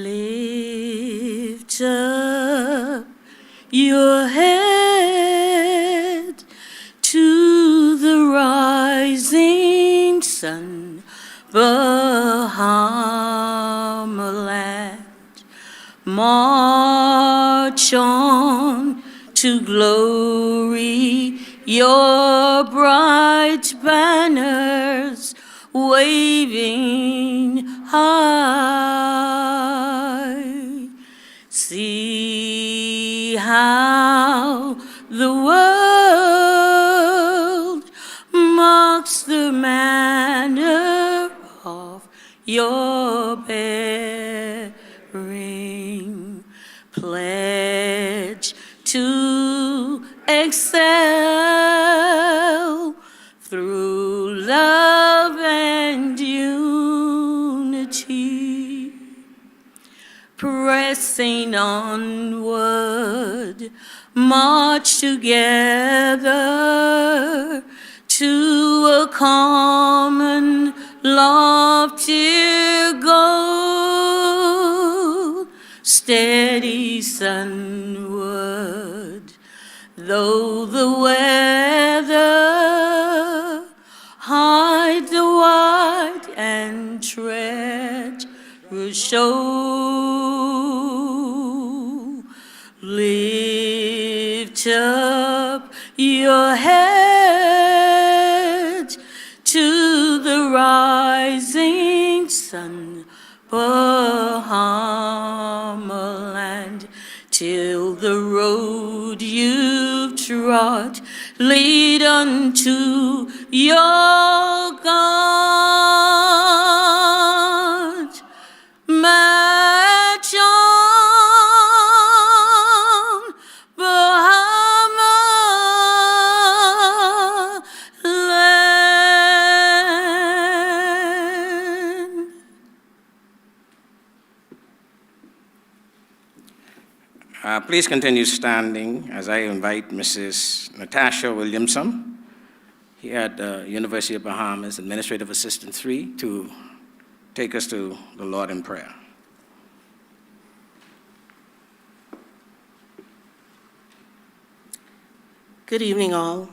Lift up your head to the rising sun, Bahamas. March on to glory, your bright banners waving high. See how the world marks the manner of your bearing. Pledge to excel through love and unity, pressing onward, march together to a common lofty goal, steady sunward, though the weather hide the wide and treacherous show. Lift up your head to the rising sun, Bahamaland, till the road you've trod lead unto your God. March on, Bahamaland. Please continue standing as I invite Mrs. Natasha Williamson, here at the University of Bahamas, Administrative Assistant 3, to take us to the Lord in prayer. Good evening, all.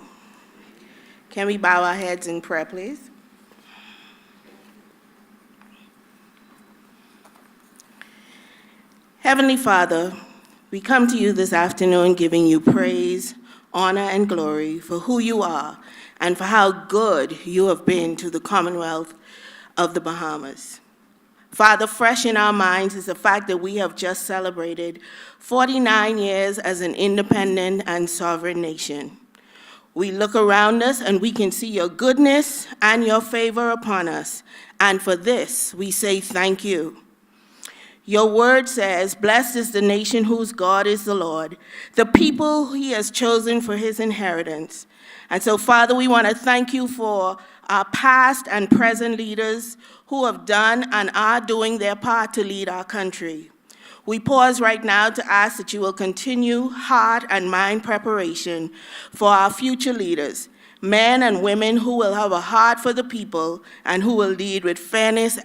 Can we bow our heads in prayer, please? Heavenly Father, we come to you this afternoon giving you praise, honor, and glory for who you are and for how good you have been to the Commonwealth of the Bahamas. Father, fresh in our minds is the fact that we have just celebrated 49 years as an independent and sovereign nation. We look around us and we can see your goodness and your favor upon us, and for this we say thank you. Your word says, "Blessed is the nation whose God is the Lord, the people he has chosen for his inheritance." And so, Father, we want to thank you for our past and present leaders who have done and are doing their part to lead our country. We pause right now to ask that you will continue heart and mind preparation for our future leaders, men and women who will have a heart for the people and who will lead with fairness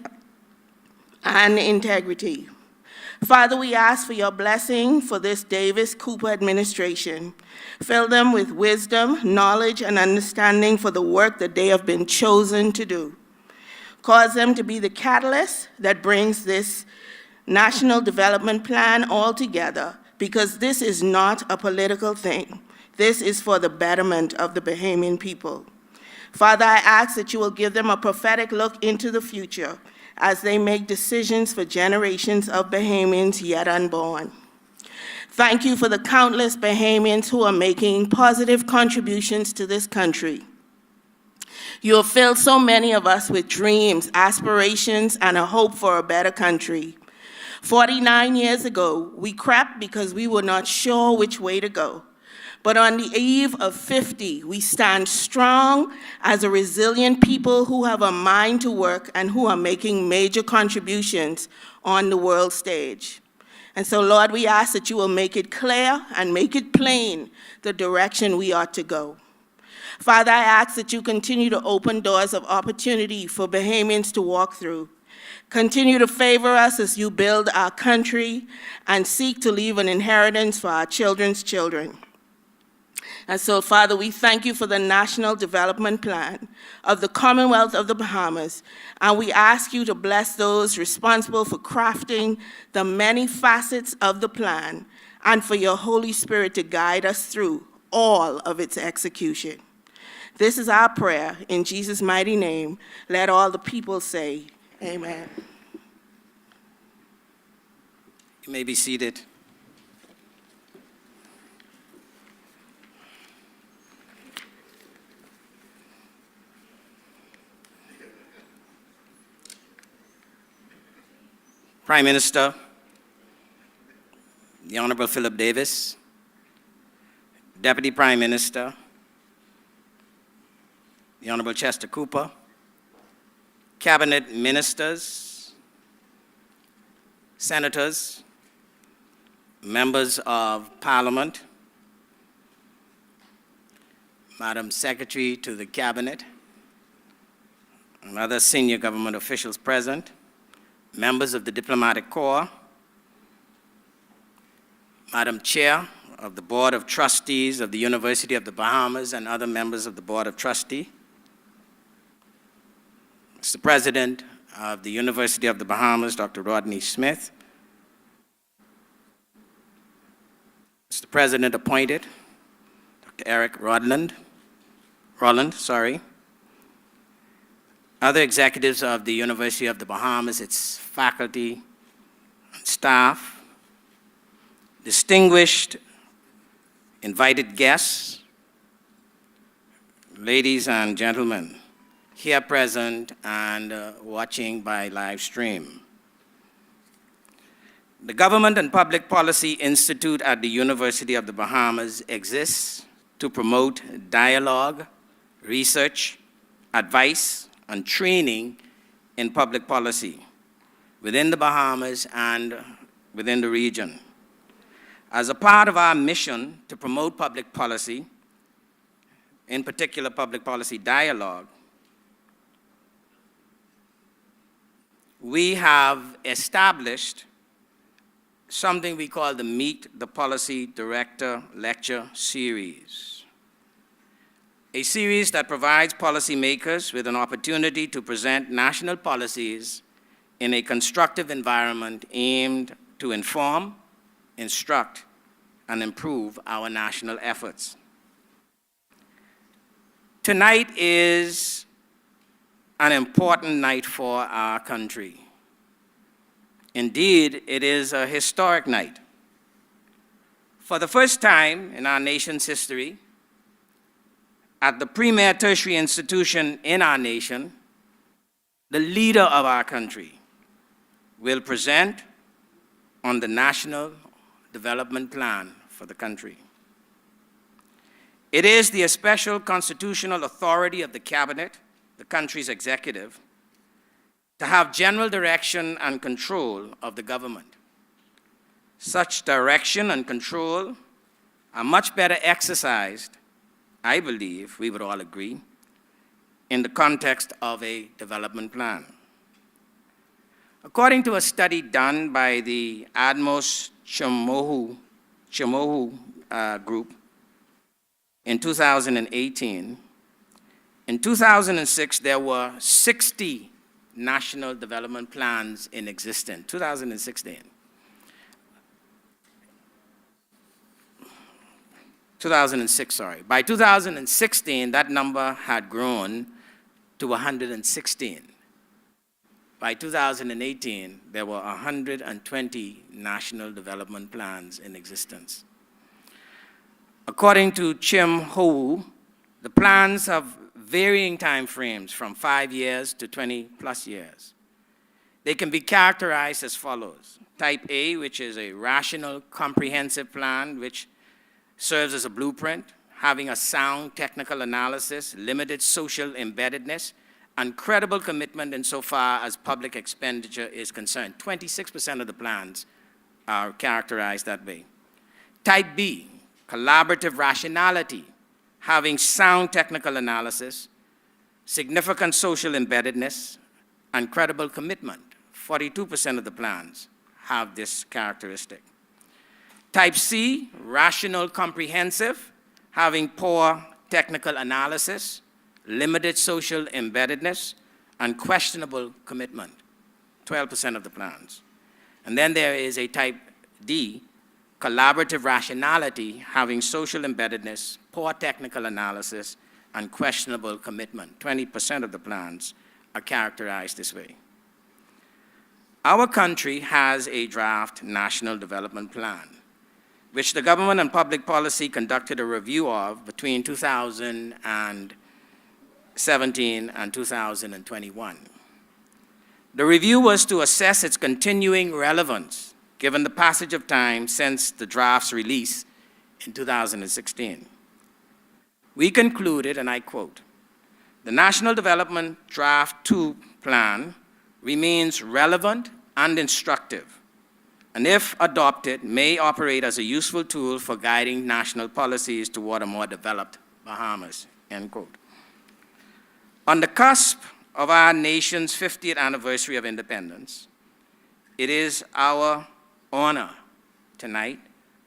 and integrity. Father, we ask for your blessing for this Davis Cooper administration. Fill them with wisdom, knowledge, and understanding for the work that they have been chosen to do. Cause them to be the catalyst that brings this national development plan all together, because this is not a political thing. This is for the betterment of the Bahamian people. Father, I ask that you will give them a prophetic look into the future as they make decisions for generations of Bahamians yet unborn. Thank you for the countless Bahamians who are making positive contributions to this country. You have filled so many of us with dreams, aspirations, and a hope for a better country. 49 years ago, we crept because we were not sure which way to go. But on the eve of 50, we stand strong as a resilient people who have a mind to work and who are making major contributions on the world stage. And so, Lord, we ask that you will make it clear and make it plain the direction we ought to go. Father, I ask that you continue to open doors of opportunity for Bahamians to walk through. Continue to favor us as you build our country and seek to leave an inheritance for our children's children. And so, Father, we thank you for the National Development Plan of the Commonwealth of the Bahamas, and we ask you to bless those responsible for crafting the many facets of the plan, and for your Holy Spirit to guide us through all of its execution. This is our prayer. In Jesus' mighty name, let all the people say, amen. You may be seated. Prime Minister, the Honourable Philip Davis, Deputy Prime Minister, the Honourable Chester Cooper, Cabinet Ministers, Senators, Members of Parliament, Madam Secretary to the Cabinet, and other senior government officials present, members of the Diplomatic Corps, Madam Chair of the Board of Trustees of the University of the Bahamas and other members of the Board of Trustees, Mr. President of the University of the Bahamas, Dr. Rodney Smith, Mr. President appointed, Dr. Eric Roland, other executives of the University of the Bahamas, its faculty and staff, distinguished invited guests, ladies and gentlemen, here present and watching by live stream. The Government and Public Policy Institute at the University of the Bahamas exists to promote dialogue, research, advice, and training in public policy within the Bahamas and within the region. As a part of our mission to promote public policy, in particular public policy dialogue, we have established something we call the Meet the Policy Director Lecture Series. A series that provides policymakers with an opportunity to present national policies in a constructive environment aimed to inform, instruct, and improve our national efforts. Tonight is an important night for our country. Indeed, it is a historic night. For the first time in our nation's history, at the premier tertiary institution in our nation, the leader of our country will present on the National Development Plan for the country. It is the special constitutional authority of the Cabinet, the country's executive, to have general direction and control of the government. Such direction and control are much better exercised, I believe, we would all agree, in the context of a development plan. According to a study done by the Admos Chamohu group in 2018, in 2006 there were 60 national development plans in existence, 2016. 2006, sorry. By 2016, that number had grown to 116. By 2018, there were 120 national development plans in existence. According to Chim Ho, the plans have varying time frames from 5 years to 20+ years. They can be characterized as follows. Type A, which is a rational, comprehensive plan, which serves as a blueprint, having a sound technical analysis, limited social embeddedness, and credible commitment insofar as public expenditure is concerned. 26% of the plans are characterized that way. Type B, collaborative rationality, having sound technical analysis, significant social embeddedness, and credible commitment 42% of the plans have this characteristic. Type C, rational comprehensive, having poor technical analysis, limited social embeddedness, and questionable commitment, 12% of the plans. And then there is a type D, collaborative rationality, having social embeddedness, poor technical analysis, and questionable commitment. 20% of the plans are characterized this way. Our country has a draft national development plan, which the government and public policy conducted a review of between 2017 and 2021. The review was to assess its continuing relevance, given the passage of time since the draft's release in 2016. We concluded, and I quote, "The National Development Draft 2 Plan remains relevant and instructive, and if adopted, may operate as a useful tool for guiding national policies toward a more developed Bahamas," end quote. On the cusp of our nation's 50th anniversary of independence, it is our honor tonight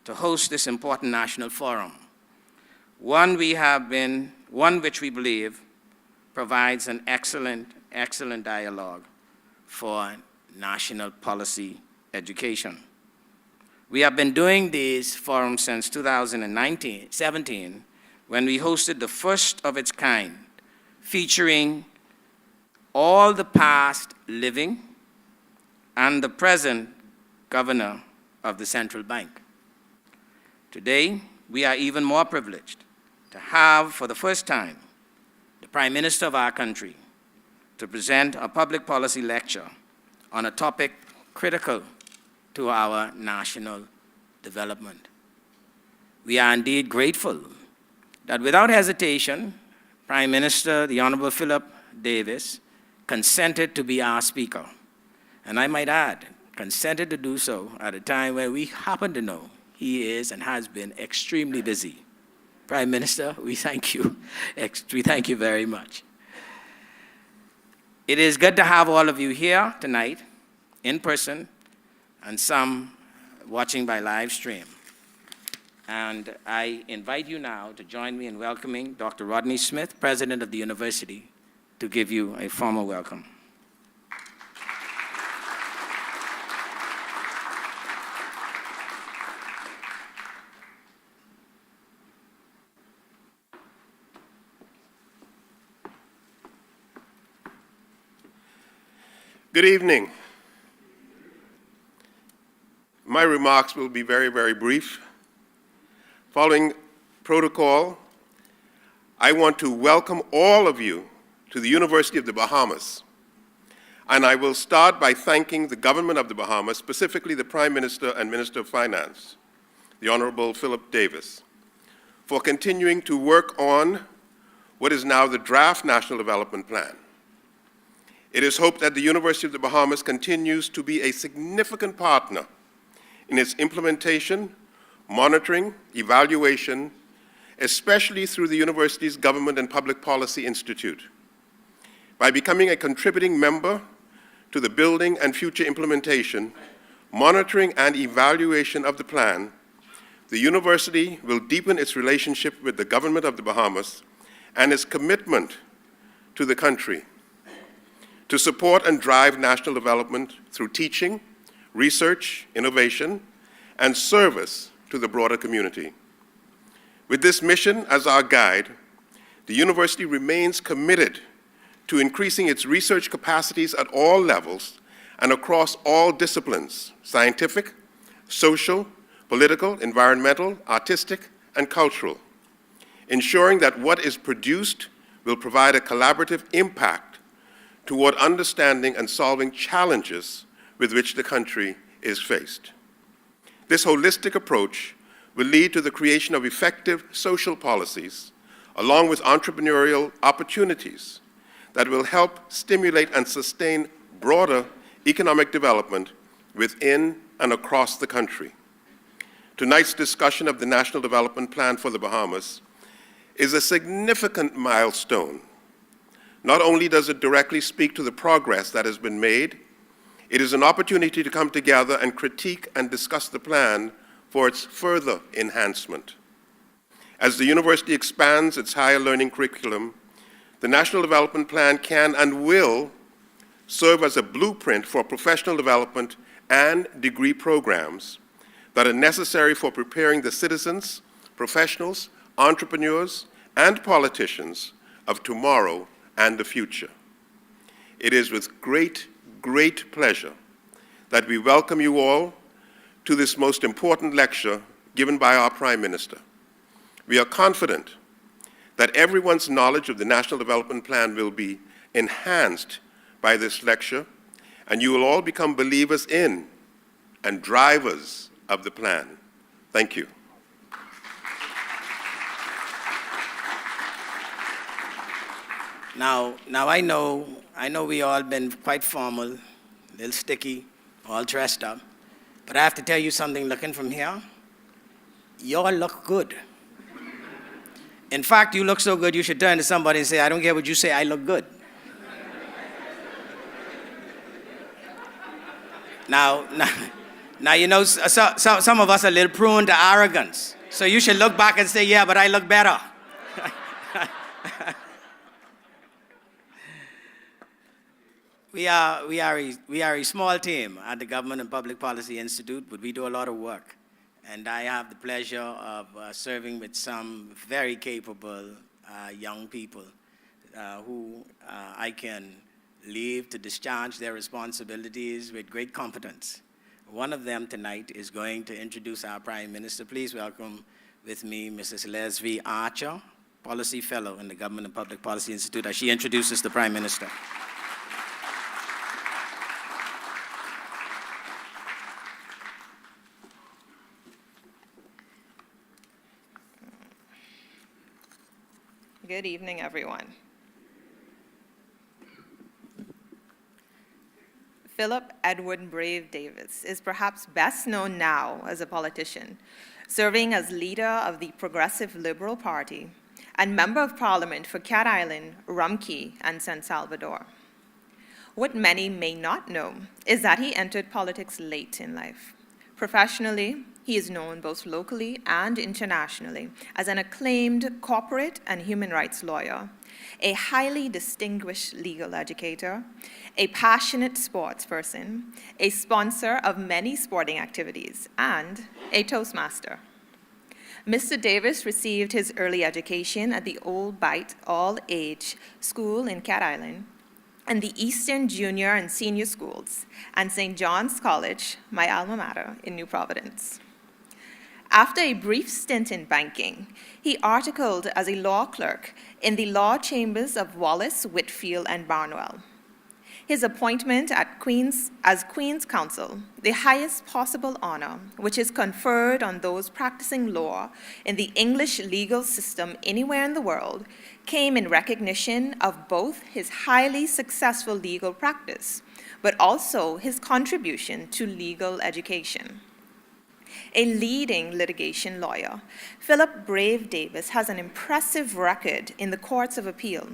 to host this important national forum, one which we believe provides an excellent dialogue for national policy education. We have been doing these forums since 2017, when we hosted the first of its kind, featuring all the past living and the present governor of the central bank. Today, we are even more privileged to have, for the first time, the Prime Minister of our country to present a public policy lecture on a topic critical to our national development. We are indeed grateful that without hesitation, Prime Minister, the Honourable Philip Davis, consented to be our speaker. And I might add, consented to do so at a time when we happen to know he is and has been extremely busy. Prime Minister, we thank you. We thank you very much. It is good to have all of you here tonight, in person, and some watching by live stream. And I invite you now to join me in welcoming Dr. Rodney Smith, President of the University, to give you a formal welcome. Good evening. My remarks will be very, very brief. Following protocol, I want to welcome all of you to the University of the Bahamas. And I will start by thanking the government of the Bahamas, specifically the Prime Minister and Minister of Finance, the Honourable Philip Davis, for continuing to work on what is now the draft National Development Plan. It is hoped that the University of the Bahamas continues to be a significant partner in its implementation, monitoring, evaluation, especially through the university's Government and Public Policy Institute. By becoming a contributing member to the building and future implementation, monitoring and evaluation of the plan, the university will deepen its relationship with the government of the Bahamas and its commitment to the country to support and drive national development through teaching, research, innovation, and service to the broader community. With this mission as our guide, the university remains committed to increasing its research capacities at all levels and across all disciplines: scientific, social, political, environmental, artistic, and cultural, ensuring that what is produced will provide a collaborative impact toward understanding and solving challenges with which the country is faced. This holistic approach will lead to the creation of effective social policies, along with entrepreneurial opportunities that will help stimulate and sustain broader economic development within and across the country. Tonight's discussion of the National Development Plan for the Bahamas is a significant milestone. Not only does it directly speak to the progress that has been made, It is an opportunity to come together and critique and discuss the plan for its further enhancement. As the university expands its higher learning curriculum, the National Development Plan can and will serve as a blueprint for professional development and degree programs that are necessary for preparing the citizens, professionals, entrepreneurs, and politicians of tomorrow and the future. It is with great, great pleasure that we welcome you all to this most important lecture given by our Prime Minister. We are confident that everyone's knowledge of the National Development Plan will be enhanced by this lecture, and you will all become believers in and drivers of the plan. Thank you. Now I know we all been quite formal, a little sticky, all dressed up, but I have to tell you something looking from here. Y'all look good. In fact, you look so good, you should turn to somebody and say, I don't care what you say, I look good. Now, you know, some of us are a little prone to arrogance. So you should look back and say, yeah, but I look better. We are a small team at the Government and Public Policy Institute, but we do a lot of work. And I have the pleasure of serving with some very capable young people who I can leave to discharge their responsibilities with great competence. One of them tonight is going to introduce our Prime Minister. Please welcome with me Mrs. Leslie Archer, Policy Fellow in the Government and Public Policy Institute, as she introduces the Prime Minister. Good evening, everyone. Philip Edward Brave Davis is perhaps best known now as a politician, serving as leader of the Progressive Liberal Party and Member of Parliament for Cat Island, Rum Cay, and San Salvador. What many may not know is that he entered politics late in life. Professionally, he is known both locally and internationally as an acclaimed corporate and human rights lawyer, a highly distinguished legal educator, a passionate sports person, a sponsor of many sporting activities, and a Toastmaster. Mr. Davis received his early education at the Old Bight All-Age School in Cat Island, and the Eastern Junior and Senior Schools, and St. John's College, my alma mater, in New Providence. After a brief stint in banking, he articled as a law clerk in the law chambers of Wallace, Whitfield, and Barnwell. His appointment as Queen's Counsel, the highest possible honor which is conferred on those practicing law in the English legal system anywhere in the world, came in recognition of both his highly successful legal practice, but also his contribution to legal education. A leading litigation lawyer, Philip Brave Davis has an impressive record in the courts of appeal,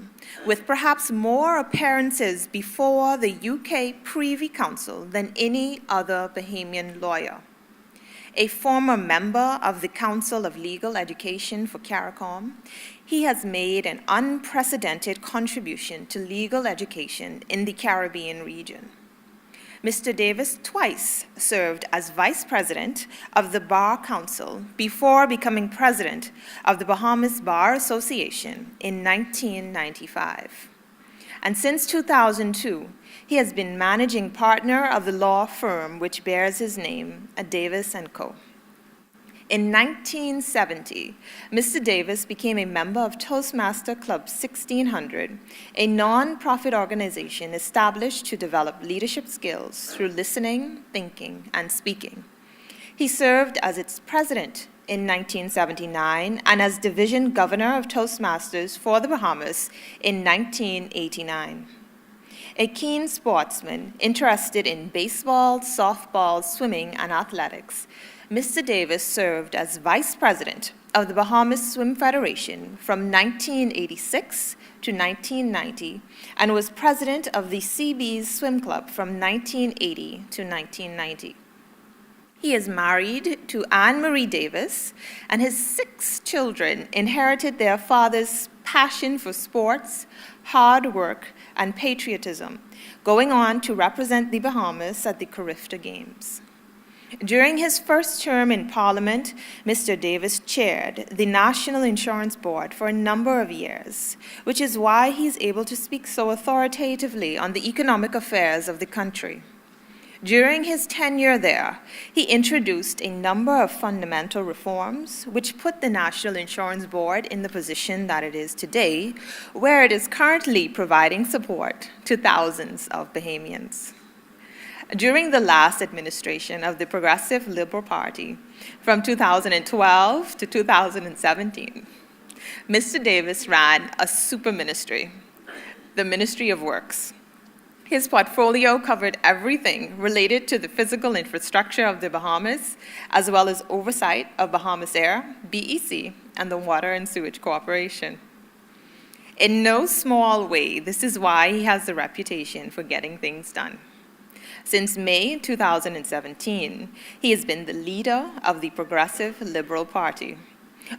with perhaps more appearances before the UK Privy Council than any other Bahamian lawyer. A former member of the Council of Legal Education for CARICOM, he has made an unprecedented contribution to legal education in the Caribbean region. Mr. Davis twice served as Vice President of the Bar Council before becoming President of the Bahamas Bar Association in 1995. And since 2002, he has been managing partner of the law firm which bears his name, Davis & Co. In 1970, Mr. Davis became a member of Toastmaster Club 1600, a non-profit organization established to develop leadership skills through listening, thinking, and speaking. He served as its president in 1979 and as division governor of Toastmasters for the Bahamas in 1989. A keen sportsman interested in baseball, softball, swimming, and athletics, Mr. Davis served as Vice President of the Bahamas Swim Federation from 1986 to 1990 and was President of the Seabees Swim Club from 1980 to 1990. He is married to Anne Marie Davis, and his 6 children inherited their father's passion for sports, hard work, and patriotism, going on to represent the Bahamas at the Carifta Games. During his first term in Parliament, Mr. Davis chaired the National Insurance Board for a number of years, which is why he's able to speak so authoritatively on the economic affairs of the country. During his tenure there, he introduced a number of fundamental reforms which put the National Insurance Board in the position that it is today, where it is currently providing support to thousands of Bahamians. During the last administration of the Progressive Liberal Party, from 2012 to 2017, Mr. Davis ran a super ministry, the Ministry of Works. His portfolio covered everything related to the physical infrastructure of the Bahamas, as well as oversight of Bahamas Air, BEC, and the Water and Sewage Corporation. In no small way, this is why he has the reputation for getting things done. Since May 2017, he has been the leader of the Progressive Liberal Party.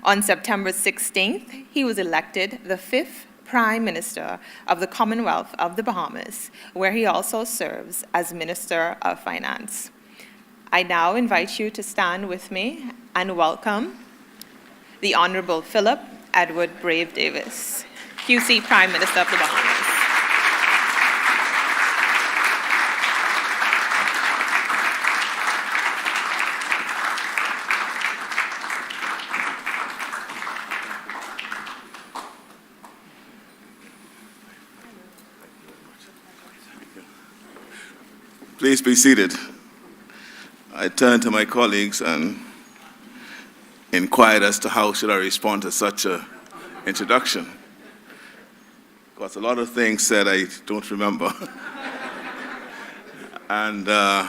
On September 16th, he was elected the 5th Prime Minister of the Commonwealth of the Bahamas, where he also serves as Minister of Finance. I now invite you to stand with me and welcome the Honourable Philip Edward Brave Davis, QC Prime Minister of the Bahamas. Please be seated. I turned to my colleagues and inquired as to how should I respond to such an introduction. Because a lot of things said I don't remember. And I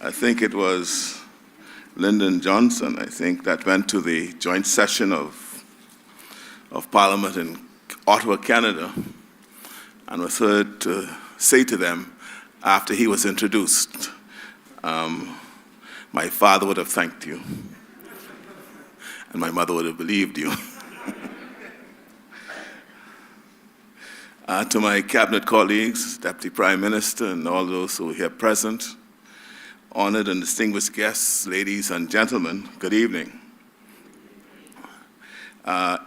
think it was Lyndon Johnson, I think, that went to the joint session of Parliament in Ottawa, Canada, and was heard to say to them, after he was introduced, my father would have thanked you, and my mother would have believed you. To my cabinet colleagues, Deputy Prime Minister, and all those who are here present, honored and distinguished guests, ladies and gentlemen, good evening.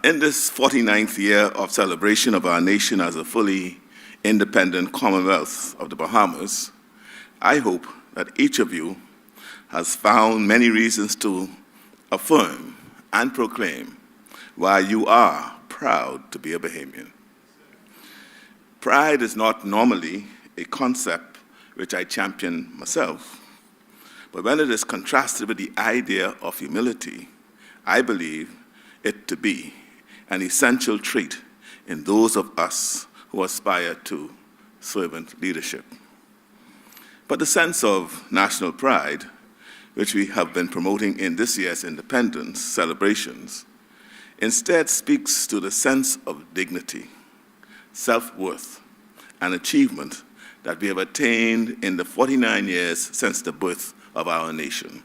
In this 49th year of celebration of our nation as a fully independent Commonwealth of the Bahamas, I hope that each of you has found many reasons to affirm and proclaim why you are proud to be a Bahamian. Pride is not normally a concept which I champion myself, but when it is contrasted with the idea of humility, I believe it to be an essential trait in those of us who aspire to servant leadership. But the sense of national pride, which we have been promoting in this year's independence celebrations, instead speaks to the sense of dignity, self-worth, and achievement that we have attained in the 49 years since the birth of our nation.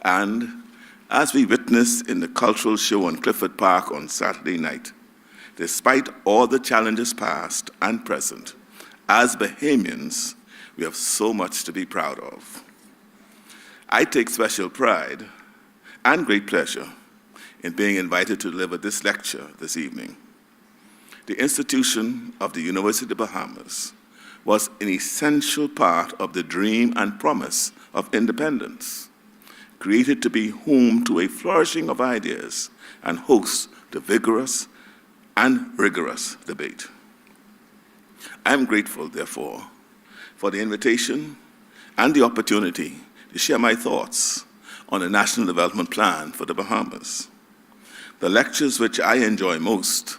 And as we witnessed in the cultural show on Clifford Park on Saturday night, despite all the challenges past and present, as Bahamians, we have so much to be proud of. I take special pride and great pleasure in being invited to deliver this lecture this evening. The institution of the University of the Bahamas was an essential part of the dream and promise of independence, created to be home to a flourishing of ideas and host the vigorous and rigorous debate. I am grateful, therefore, for the invitation and the opportunity to share my thoughts on the National Development Plan for the Bahamas. The lectures which I enjoy most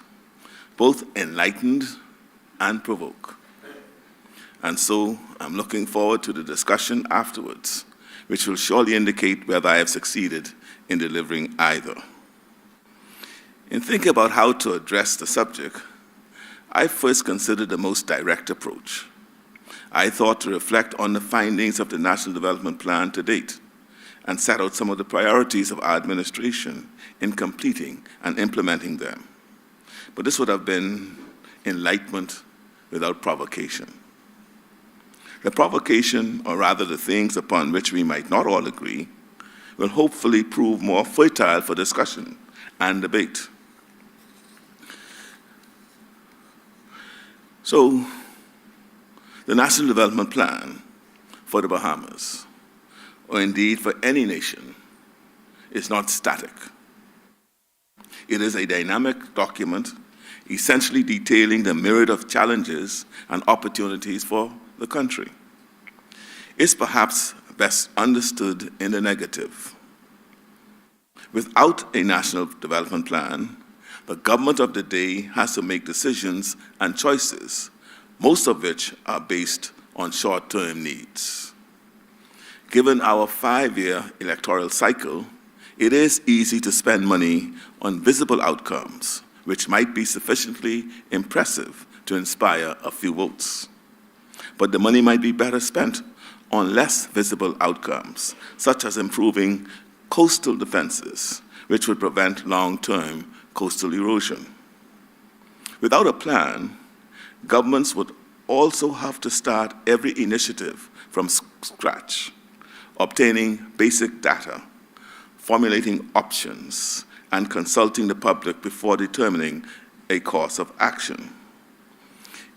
both enlighten and provoke. And so I'm looking forward to the discussion afterwards which will surely indicate whether I have succeeded in delivering either. In thinking about how to address the subject, I first considered the most direct approach. I thought to reflect on the findings of the National Development Plan to date and set out some of the priorities of our administration in completing and implementing them. But this would have been enlightenment without provocation. The provocation, or rather the things upon which we might not all agree, will hopefully prove more fertile for discussion and debate. So, the National Development Plan for the Bahamas, or indeed for any nation, is not static. It is a dynamic document essentially detailing the myriad of challenges and opportunities for the country. It's perhaps best understood in the negative. Without a national development plan, the government of the day has to make decisions and choices, most of which are based on short-term needs. Given our 5-year electoral cycle, it is easy to spend money on visible outcomes, which might be sufficiently impressive to inspire a few votes. But the money might be better spent on less visible outcomes, such as improving coastal defenses, which would prevent long-term coastal erosion. Without a plan, governments would also have to start every initiative from scratch, obtaining basic data, formulating options, and consulting the public before determining a course of action.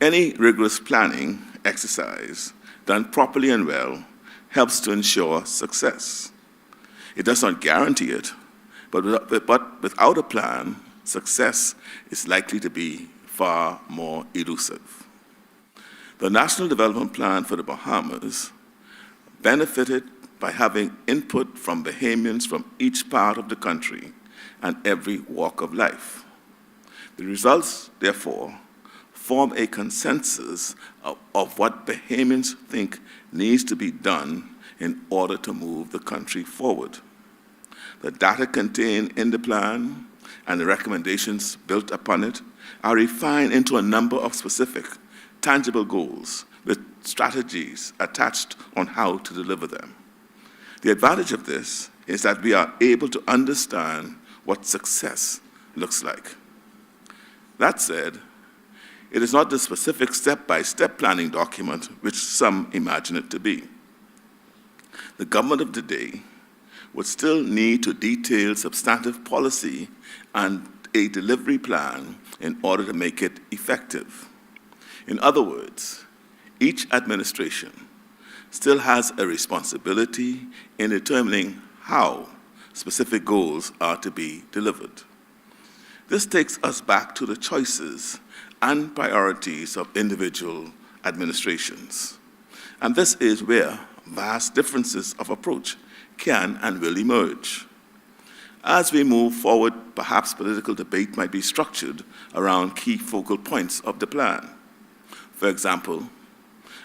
Any rigorous planning exercise done properly and well helps to ensure success. It does not guarantee it, but without a plan, success is likely to be far more elusive. The National Development Plan for the Bahamas benefited by having input from Bahamians from each part of the country and every walk of life. The results, therefore, form a consensus of what Bahamians think needs to be done in order to move the country forward. The data contained in the plan and the recommendations built upon it are refined into a number of specific, tangible goals with strategies attached on how to deliver them. The advantage of this is that we are able to understand what success looks like. That said, it is not the specific step-by-step planning document which some imagine it to be. The government of the day would still need to detail substantive policy and a delivery plan in order to make it effective. In other words, each administration still has a responsibility in determining how specific goals are to be delivered. This takes us back to the choices and priorities of individual administrations. And this is where vast differences of approach can and will emerge. As we move forward, perhaps political debate might be structured around key focal points of the plan. For example,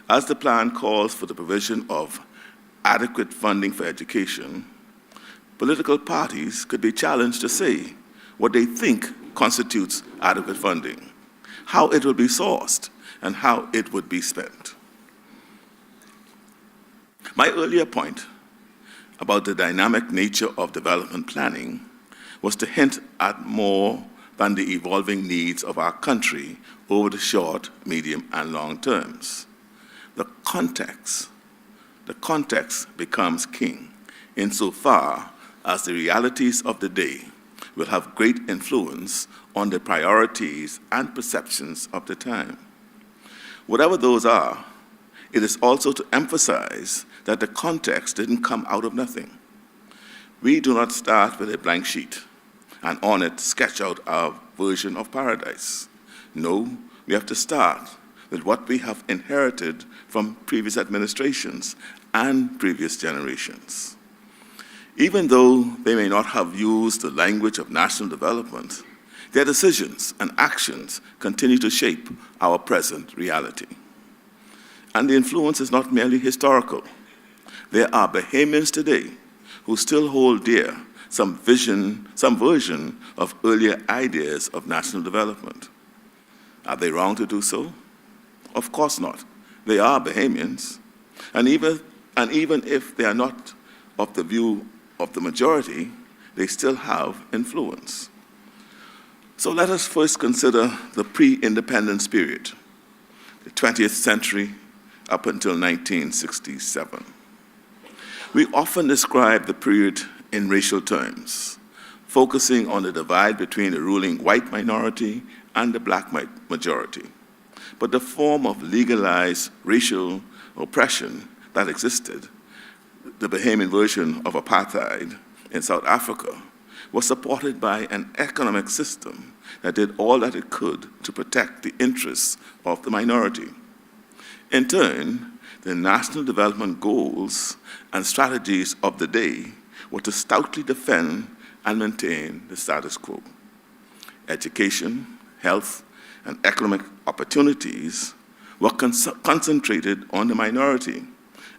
as the plan calls for the provision of adequate funding for education, political parties could be challenged to say what they think constitutes adequate funding, how it will be sourced, and how it would be spent. My earlier point about the dynamic nature of development planning was to hint at more than the evolving needs of our country over the short, medium, and long terms. The context becomes king insofar as the realities of the day will have great influence on the priorities and perceptions of the time. Whatever those are, it is also to emphasize that the context didn't come out of nothing. We do not start with a blank sheet and on it sketch out our version of paradise. No, we have to start with what we have inherited from previous administrations and previous generations. Even though they may not have used the language of national development, their decisions and actions continue to shape our present reality. And the influence is not merely historical, There are Bahamians today who still hold dear some version of earlier ideas of national development. Are they wrong to do so? Of course not. They are Bahamians. And even if they are not of the view of the majority, they still have influence. So let us first consider the pre-independence period, the 20th century up until 1967. We often describe the period in racial terms, focusing on the divide between the ruling white minority and the black majority. But the form of legalized racial oppression that existed, the Bahamian version of apartheid in South Africa, was supported by an economic system that did all that it could to protect the interests of the minority. In turn, the national development goals and strategies of the day were to stoutly defend and maintain the status quo. Education, health, and economic opportunities were concentrated on the minority,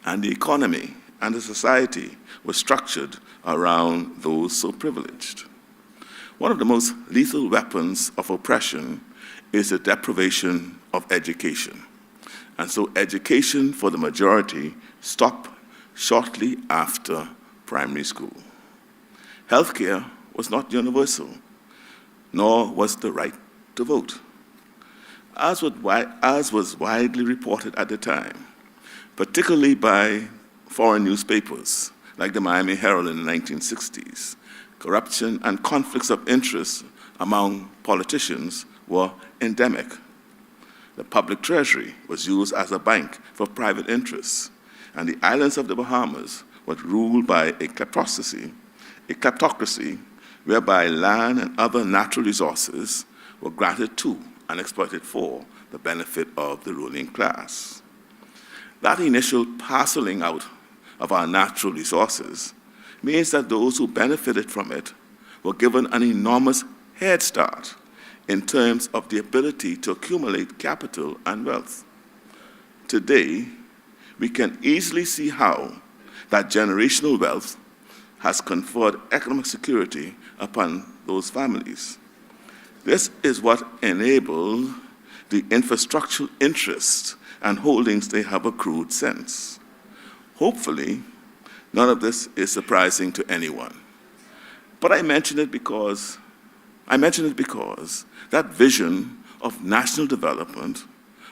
and the economy and the society were structured around those so privileged. One of the most lethal weapons of oppression is the deprivation of education. And so education for the majority stopped shortly after primary school. Healthcare was not universal, nor was the right to vote. As was widely reported at the time, particularly by foreign newspapers like the Miami Herald in the 1960s, corruption and conflicts of interest among politicians were endemic. The public treasury was used as a bank for private interests, and the islands of the Bahamas were ruled by a kleptocracy whereby land and other natural resources were granted to and exploited for the benefit of the ruling class. That initial parceling out of our natural resources means that those who benefited from it were given an enormous head start in terms of the ability to accumulate capital and wealth. Today, we can easily see how that generational wealth has conferred economic security upon those families. This is what enabled the infrastructural interests and holdings they have accrued since. Hopefully, none of this is surprising to anyone. But I mention it because that vision of national development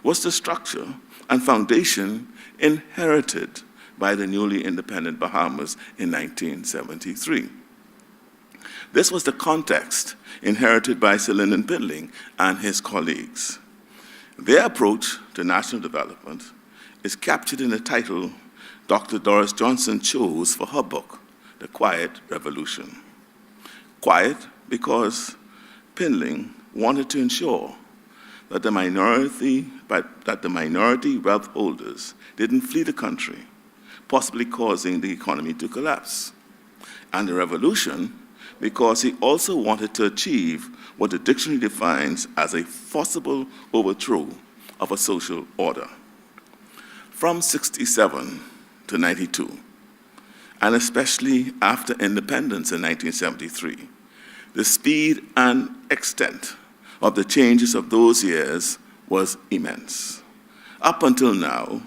was the structure and foundation inherited by the newly independent Bahamas in 1973. This was the context inherited by Sir Lyndon Pindling and his colleagues. Their approach to national development is captured in the title Dr. Doris Johnson chose for her book, The Quiet Revolution. Quiet because Pindling wanted to ensure that the minority wealth holders didn't flee the country, possibly causing the economy to collapse. And the revolution because he also wanted to achieve what the dictionary defines as a forcible overthrow of a social order. From 67 to 92, and especially after independence in 1973, the speed and extent of the changes of those years was immense. Up until now,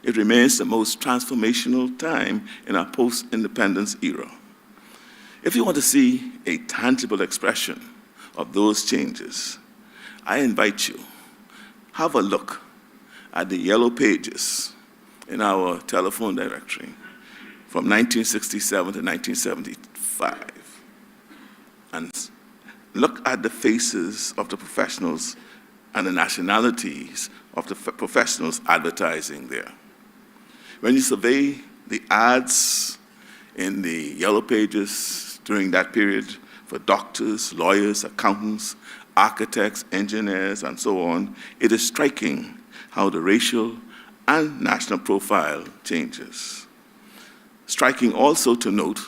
it remains the most transformational time in our post-independence era. If you want to see a tangible expression of those changes, I invite you, have a look at the yellow pages in our telephone directory from 1967 to 1975, and look at the faces of the professionals and the nationalities of the professionals advertising there. When you survey the ads in the yellow pages during that period for doctors, lawyers, accountants, architects, engineers, and so on, it is striking how the racial and national profile changes. Striking also to note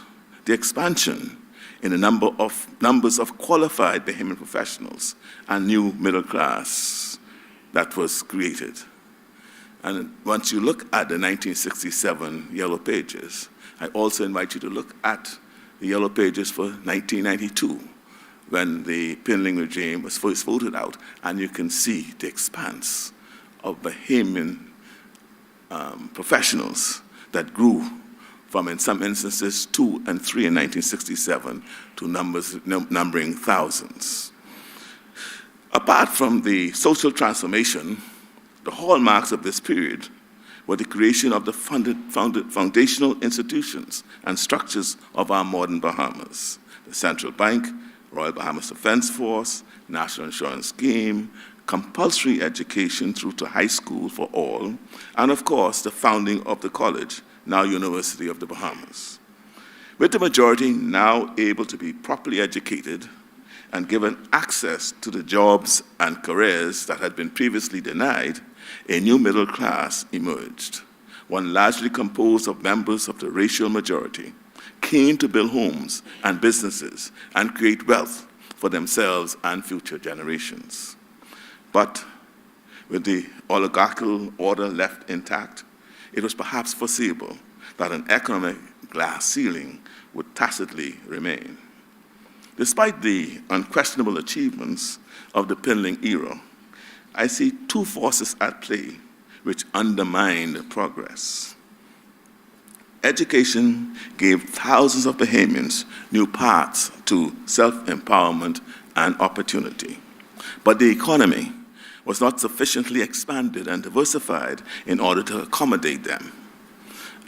the expansion in the numbers of qualified Bahamian professionals and new middle class that was created. And once you look at the 1967 Yellow Pages, I also invite you to look at the Yellow Pages for 1992, when the Pinling regime was first voted out, and you can see the expanse of Bahamian professionals that grew from, in some instances, 2 and 3 in 1967 to numbering thousands. Apart from the social transformation, the hallmarks of this period were the creation of the foundational institutions and structures of our modern Bahamas: the Central Bank, Royal Bahamas Defense Force, National Insurance Scheme, compulsory education through to high school for all, and of course, the founding of the college, now University of the Bahamas. With the majority now able to be properly educated and given access to the jobs and careers that had been previously denied, a new middle class emerged, one largely composed of members of the racial majority, keen to build homes and businesses and create wealth for themselves and future generations. But with the oligarchical order left intact, it was perhaps foreseeable that an economic glass ceiling would tacitly remain. Despite the unquestionable achievements of the Pinling era, I see two forces at play which undermined progress. Education gave thousands of Bahamians new paths to self-empowerment and opportunity. But the economy was not sufficiently expanded and diversified in order to accommodate them.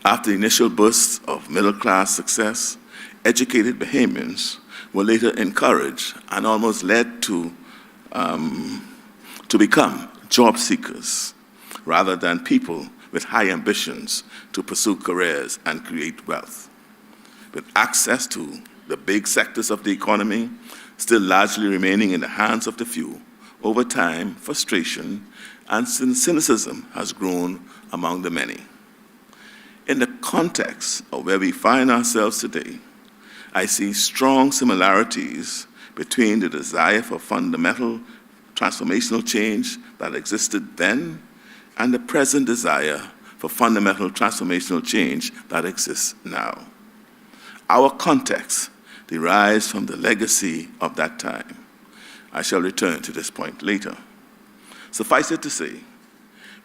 After the initial bursts of middle-class success, educated Bahamians were later encouraged and almost led to become job seekers rather than people with high ambitions to pursue careers and create wealth. With access to the big sectors of the economy still largely remaining in the hands of the few, over time, frustration and cynicism has grown among the many. In the context of where we find ourselves today, I see strong similarities between the desire for fundamental transformational change that existed then and the present desire for fundamental transformational change that exists now. Our context derives from the legacy of that time. I shall return to this point later. Suffice it to say,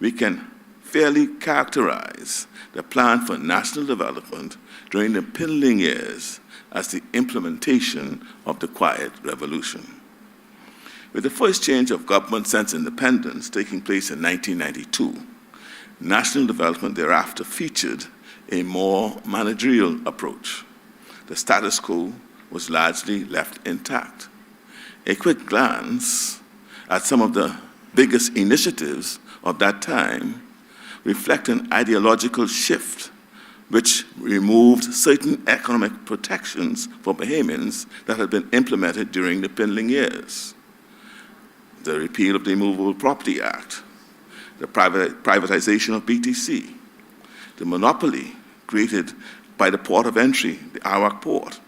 we can fairly characterize the plan for national development during the Pinling years as the implementation of the Quiet Revolution. With the first change of government since independence taking place in 1992, national development thereafter featured a more managerial approach. The status quo was largely left intact. A quick glance at some of the biggest initiatives of that time reflect an ideological shift which removed certain economic protections for Bahamians that had been implemented during the Pinling years. The repeal of the Immovable Property Act, the privatization of BTC, the monopoly created by the port of entry, the Arawak port,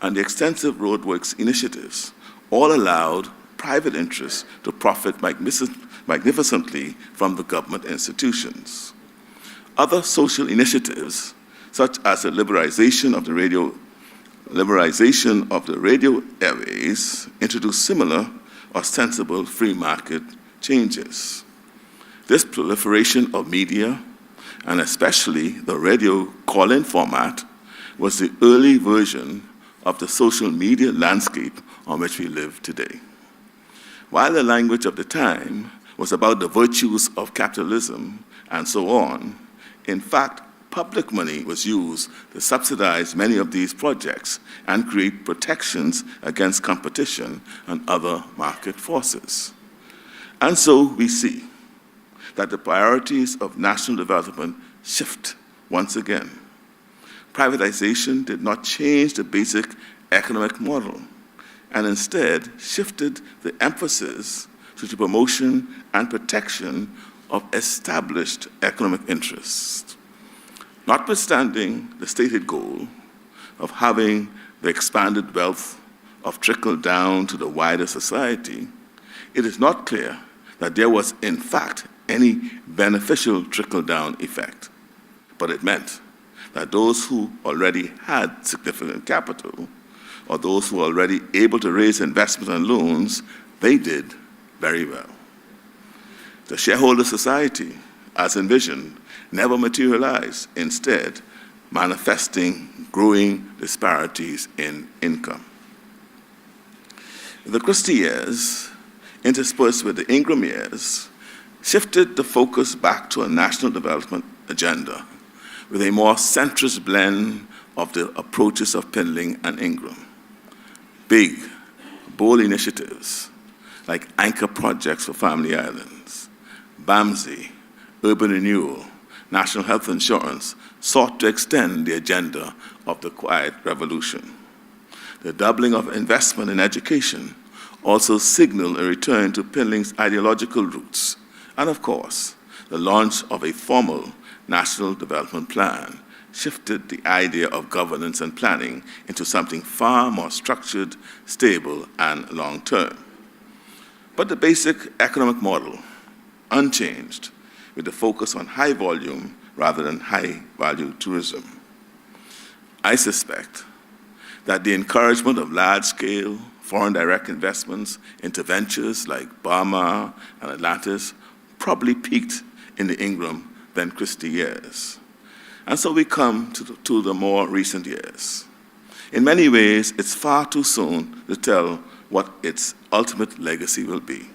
and the extensive roadworks initiatives all allowed private interests to profit magnificently from the government institutions. Other social initiatives, such as the liberalization of the radio airways, introduced similar ostensible free market changes. This proliferation of media, and especially the radio call-in format, was the early version of the social media landscape on which we live today. While the language of the time was about the virtues of capitalism and so on, in fact, public money was used to subsidize many of these projects and create protections against competition and other market forces. And so we see that the priorities of national development shift once again. Privatization did not change the basic economic model, and instead shifted the emphasis to the promotion and protection of established economic interests. Notwithstanding the stated goal of having the expanded wealth of trickle down to the wider society, it is not clear that there was, in fact, any beneficial trickle-down effect. But it meant that those who already had significant capital, or those who were already able to raise investment and loans, they did very well. The shareholder society, as envisioned, never materialized, instead manifesting growing disparities in income. The Christie years, interspersed with the Ingram years, shifted the focus back to a national development agenda with a more centrist blend of the approaches of Pindling and Ingram. Big, bold initiatives like anchor projects for family islands, BAMSI, urban renewal, national health insurance sought to extend the agenda of the quiet revolution. The doubling of investment in education also signaled a return to Pindling's ideological roots, and of course, the launch of a formal national development plan shifted the idea of governance and planning into something far more structured, stable, and long-term. But the basic economic model, unchanged, with the focus on high volume rather than high value tourism. I suspect that the encouragement of large-scale foreign direct investments into ventures like Bahamas and Atlantis probably peaked in the Ingram then Christie years. And so we come to the more recent years. In many ways, it's far too soon to tell what its ultimate legacy will be.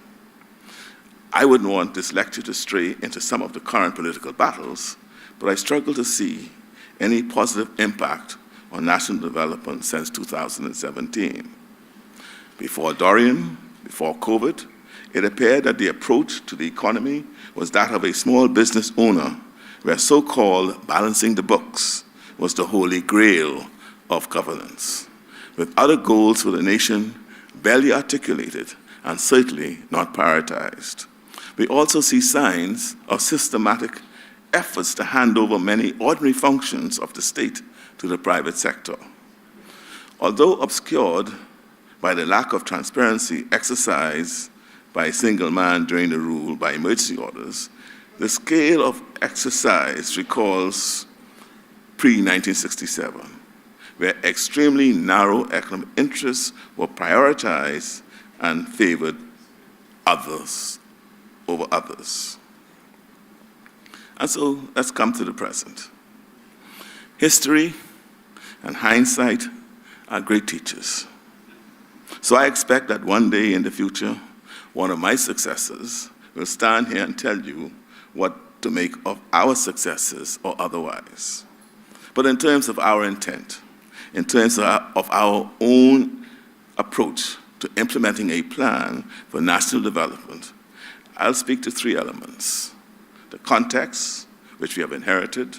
I wouldn't want this lecture to stray into some of the current political battles, but I struggle to see any positive impact on national development since 2017. Before Dorian, before COVID, it appeared that the approach to the economy was that of a small business owner, where so-called balancing the books was the holy grail of governance, with other goals for the nation barely articulated and certainly not prioritized. We also see signs of systematic efforts to hand over many ordinary functions of the state to the private sector. Although obscured by the lack of transparency exercised by a single man during the rule by emergency orders, the scale of exercise recalls pre-1967, where extremely narrow economic interests were prioritized and favored others over others. And so let's come to the present. History and hindsight are great teachers. So I expect that one day in the future, one of my successors will stand here and tell you what to make of our successes or otherwise. But in terms of our intent, in terms of our own approach to implementing a plan for national development, I'll speak to three elements: the context, which we have inherited,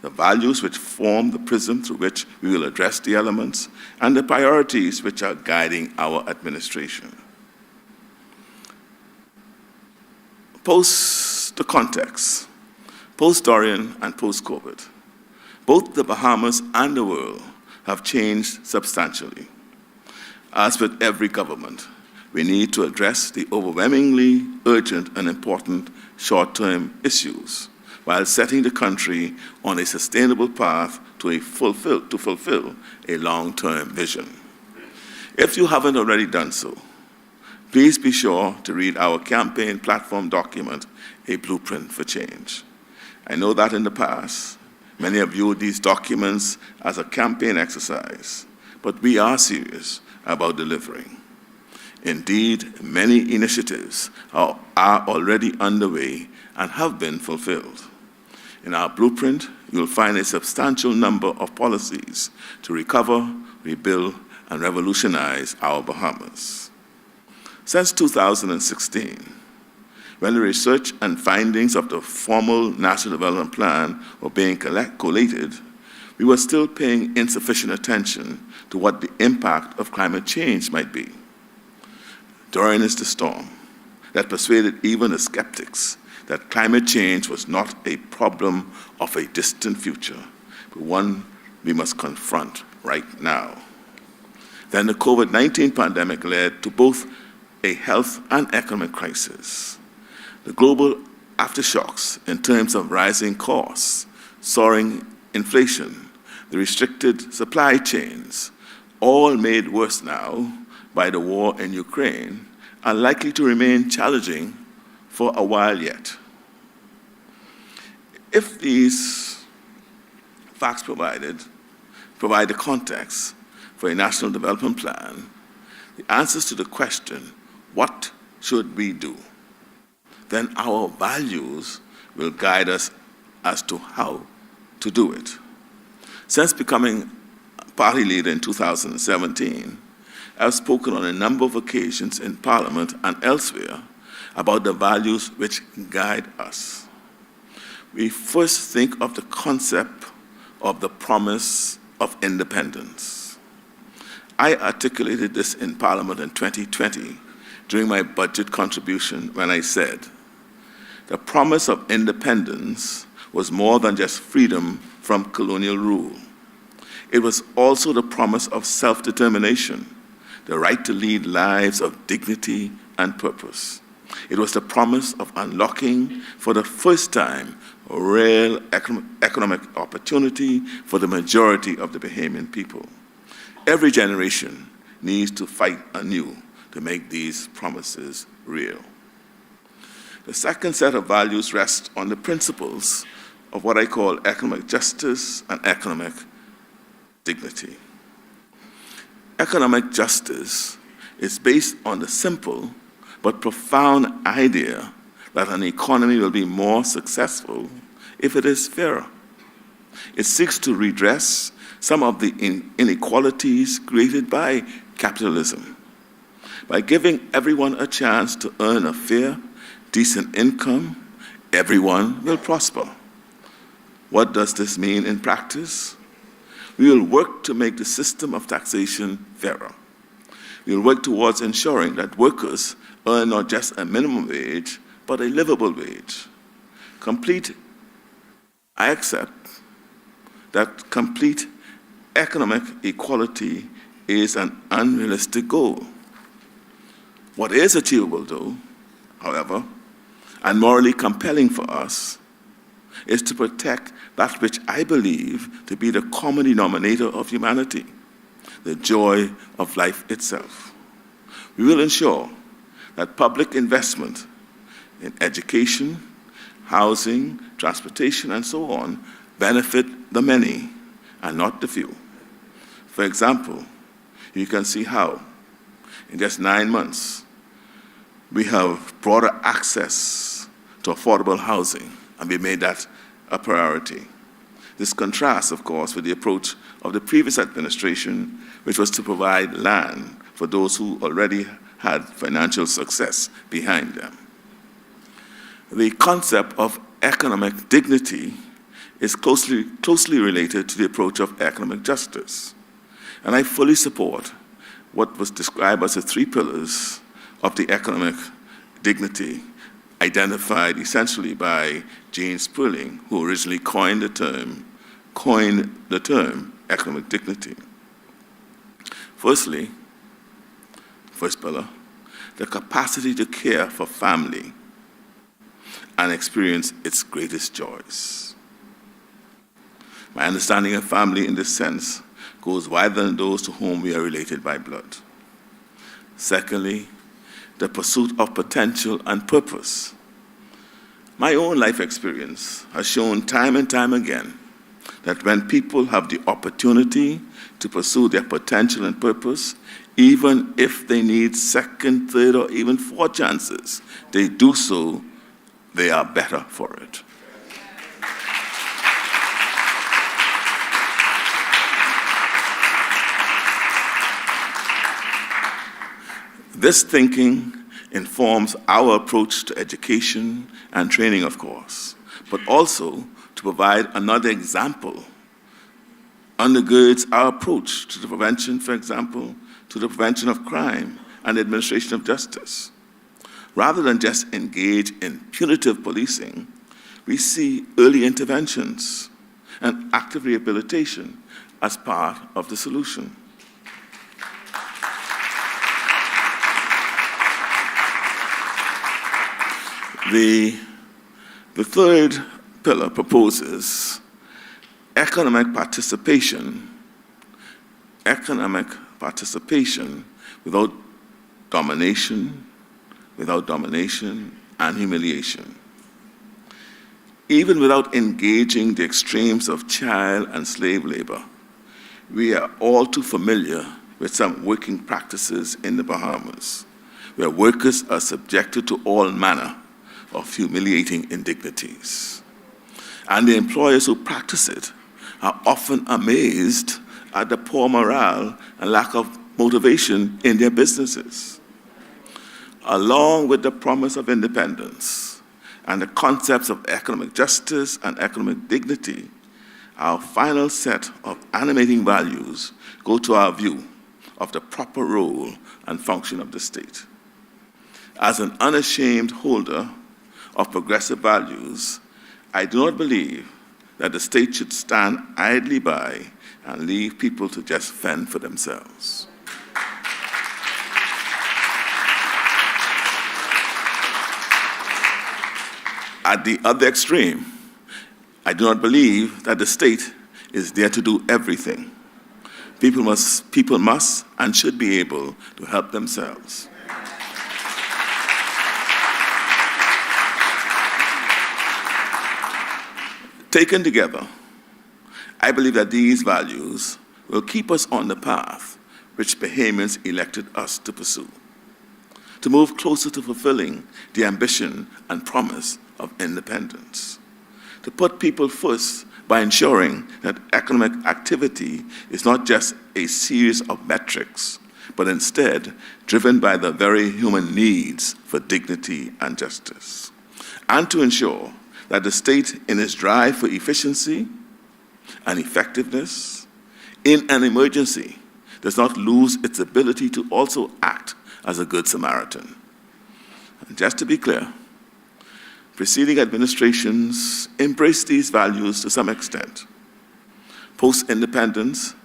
the values which form the prism through which we will address the elements, and the priorities which are guiding our administration. Post the context, post-Dorian and post-COVID, both the Bahamas and the world have changed substantially. As with every government, we need to address the overwhelmingly urgent and important short-term issues while setting the country on a sustainable path to fulfill a long-term vision. If you haven't already done so, please be sure to read our campaign platform document, A Blueprint for Change. I know that in the past, many have viewed these documents as a campaign exercise, but we are serious about delivering. Indeed, many initiatives are already underway and have been fulfilled. In our blueprint, you'll find a substantial number of policies to recover, rebuild, and revolutionize our Bahamas. Since 2016, when the research and findings of the formal National Development Plan were being collated, we were still paying insufficient attention to what the impact of climate change might be. Dorian is the storm that persuaded even the skeptics that climate change was not a problem of a distant future, but one we must confront right now. Then the COVID-19 pandemic led to both a health and economic crisis. The global aftershocks in terms of rising costs, soaring inflation, the restricted supply chains, all made worse now by the war in Ukraine, are likely to remain challenging for a while yet. If these facts provide the context for a national development plan, the answers to the question, what should we do? Then our values will guide us as to how to do it. Since becoming party leader in 2017, I've spoken on a number of occasions in Parliament and elsewhere about the values which guide us. We first think of the concept of the promise of independence. I articulated this in Parliament in 2020 during my budget contribution when I said, the promise of independence was more than just freedom from colonial rule. It was also the promise of self-determination, the right to lead lives of dignity and purpose. It was the promise of unlocking, for the first time, real economic opportunity for the majority of the Bahamian people. Every generation needs to fight anew to make these promises real. The second set of values rests on the principles of what I call economic justice and economic dignity. Economic justice is based on the simple but profound idea that an economy will be more successful if it is fairer. It seeks to redress some of the inequalities created by capitalism by giving everyone a chance to earn a fair, decent income. Everyone will prosper. What does this mean in practice? We will work to make the system of taxation fairer. We will work towards ensuring that workers earn not just a minimum wage, but a livable wage. I accept that complete economic equality is an unrealistic goal. What is achievable, though, however, and morally compelling for us, is to protect that which I believe to be the common denominator of humanity, the joy of life itself. We will ensure that public investment in education, housing, transportation, and so on benefit the many and not the few. For example, you can see how, in just 9 months, we have broader access to affordable housing, and we made that a priority. This contrasts, of course, with the approach of the previous administration, which was to provide land for those who already had financial success behind them. The concept of economic dignity is closely related to the approach of economic justice. And I fully support what was described as the 3 pillars of the economic dignity, identified essentially by Jane Sperling, who originally coined the term economic dignity. Firstly, first pillar, the capacity to care for family and experience its greatest joys. My understanding of family in this sense goes wider than those to whom we are related by blood. Secondly, the pursuit of potential and purpose. My own life experience has shown time and time again that when people have the opportunity to pursue their potential and purpose, even if they need second, third, or even 4 chances, they do so, they are better for it. This thinking informs our approach to education and training, of course, but also to provide another example undergirds our approach to the prevention, for example, to the prevention of crime and administration of justice. Rather than just engage in punitive policing, we see early interventions and active rehabilitation as part of the solution. The third pillar proposes economic participation without domination and humiliation. Even without engaging the extremes of child and slave labor, we are all too familiar with some working practices in the Bahamas, where workers are subjected to all manner of humiliating indignities. And the employers who practice it are often amazed at the poor morale and lack of motivation in their businesses. Along with the promise of independence and the concepts of economic justice and economic dignity, our final set of animating values go to our view of the proper role and function of the state. As an unashamed holder of progressive values, I do not believe that the state should stand idly by and leave people to just fend for themselves. At the other extreme, I do not believe that the state is there to do everything. People must and should be able to help themselves. Taken together, I believe that these values will keep us on the path which Bahamians elected us to pursue, to move closer to fulfilling the ambition and promise of independence, to put people first by ensuring that economic activity is not just a series of metrics, but instead driven by the very human needs for dignity and justice, and to ensure that the state, in its drive for efficiency and effectiveness in an emergency, does not lose its ability to also act as a good Samaritan. And just to be clear, preceding administrations embraced these values to some extent. Post-independence,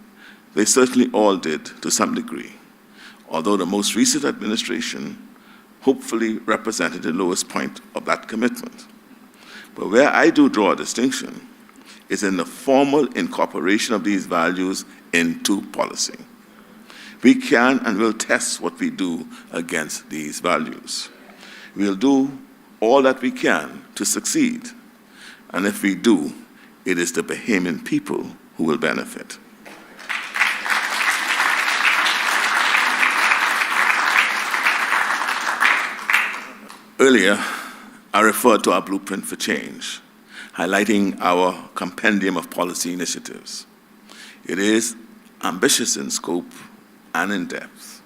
they certainly all did to some degree, although the most recent administration hopefully represented the lowest point of that commitment. But where I do draw a distinction is in the formal incorporation of these values into policy. We can and will test what we do against these values. We'll do all that we can to succeed. And if we do, it is the Bahamian people who will benefit. Earlier, I referred to our blueprint for change, highlighting our compendium of policy initiatives. It is ambitious in scope and in depth,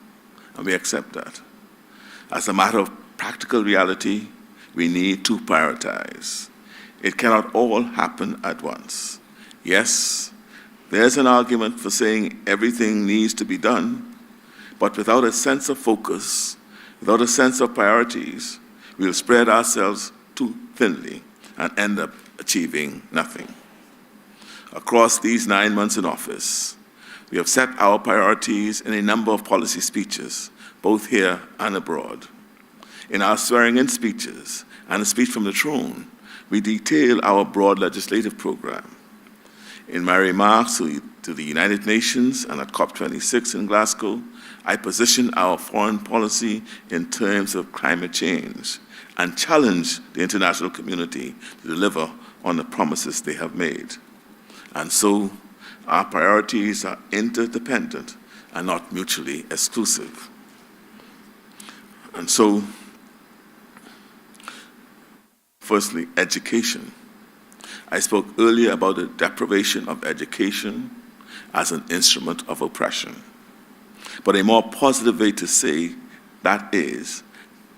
and we accept that. As a matter of practical reality, we need to prioritize. It cannot all happen at once. Yes, there's an argument for saying everything needs to be done, but without a sense of focus, without a sense of priorities, we'll spread ourselves too thinly and end up achieving nothing. Across these 9 months in office, we have set our priorities in a number of policy speeches, both here and abroad. In our swearing-in speeches and a speech from the throne, we detail our broad legislative program. In my remarks to the United Nations and at COP26 in Glasgow, I position our foreign policy in terms of climate change and challenge the international community to deliver on the promises they have made. And so, our priorities are interdependent and not mutually exclusive. And so, firstly, education. I spoke earlier about the deprivation of education as an instrument of oppression. But a more positive way to say that is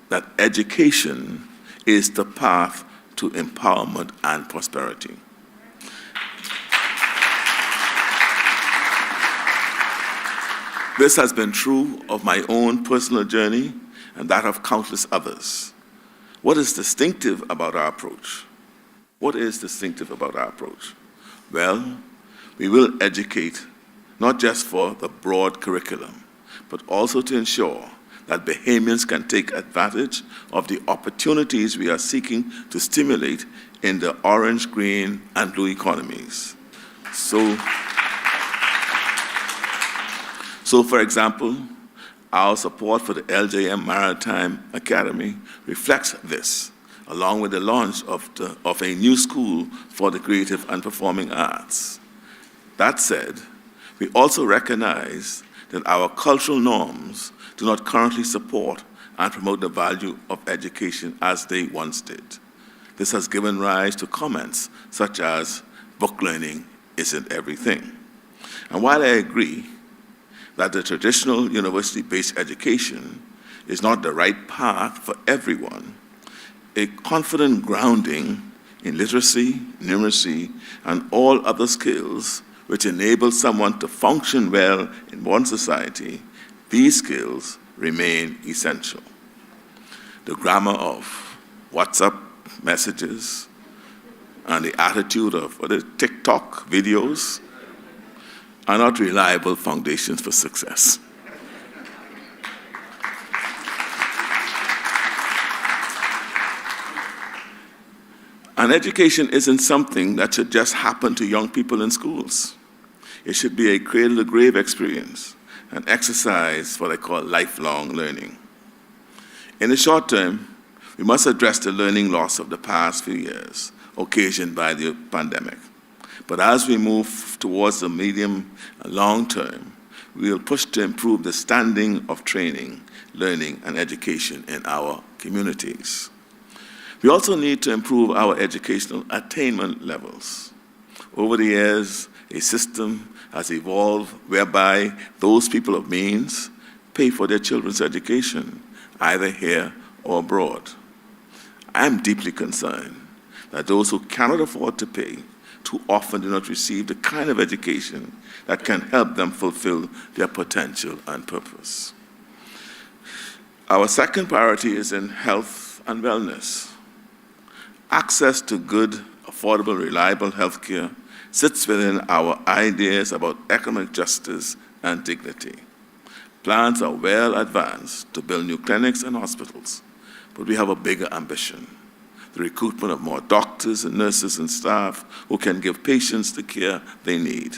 that education is the path to empowerment and prosperity. This has been true of my own personal journey and that of countless others. What is distinctive about our approach? What is distinctive about our approach? Well, we will educate not just for the broad curriculum, but also to ensure that Bahamians can take advantage of the opportunities we are seeking to stimulate in the orange, green, and blue economies. So for example, our support for the LJM Maritime Academy reflects this, along with the launch of a new school for the creative and performing arts. That said, we also recognize that our cultural norms do not currently support and promote the value of education as they once did. This has given rise to comments such as, book learning isn't everything. And while I agree that the traditional university-based education is not the right path for everyone, a confident grounding in literacy, numeracy, and all other skills which enable someone to function well in one society, these skills remain essential. The grammar of WhatsApp messages and the attitude of TikTok videos are not reliable foundations for success. And education isn't something that should just happen to young people in schools. It should be a cradle-to-grave experience, an exercise for what I call lifelong learning. In the short term, we must address the learning loss of the past few years, occasioned by the pandemic. But as we move towards the medium and long term, we will push to improve the standing of training, learning, and education in our communities. We also need to improve our educational attainment levels. Over the years, a system has evolved whereby those people of means pay for their children's education, either here or abroad. I am deeply concerned that those who cannot afford to pay too often do not receive the kind of education that can help them fulfill their potential and purpose. Our second priority is in health and wellness. Access to good, affordable, reliable health care sits within our ideas about economic justice and dignity. Plans are well advanced to build new clinics and hospitals, but we have a bigger ambition: the recruitment of more doctors and nurses and staff who can give patients the care they need.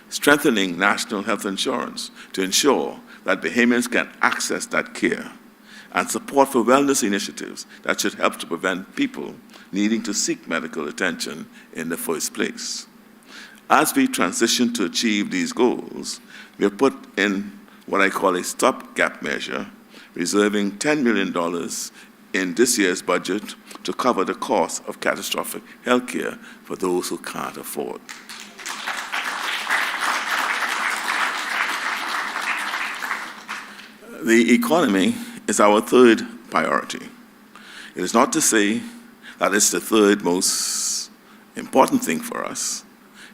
Strengthening national health insurance to ensure that Bahamians can access that care, and support for wellness initiatives that should help to prevent people needing to seek medical attention in the first place. As we transition to achieve these goals, we have put in what I call a stopgap measure, reserving $10 million in this year's budget to cover the cost of catastrophic health care for those who can't afford. The economy is our third priority. It is not to say that it's the third most important thing for us.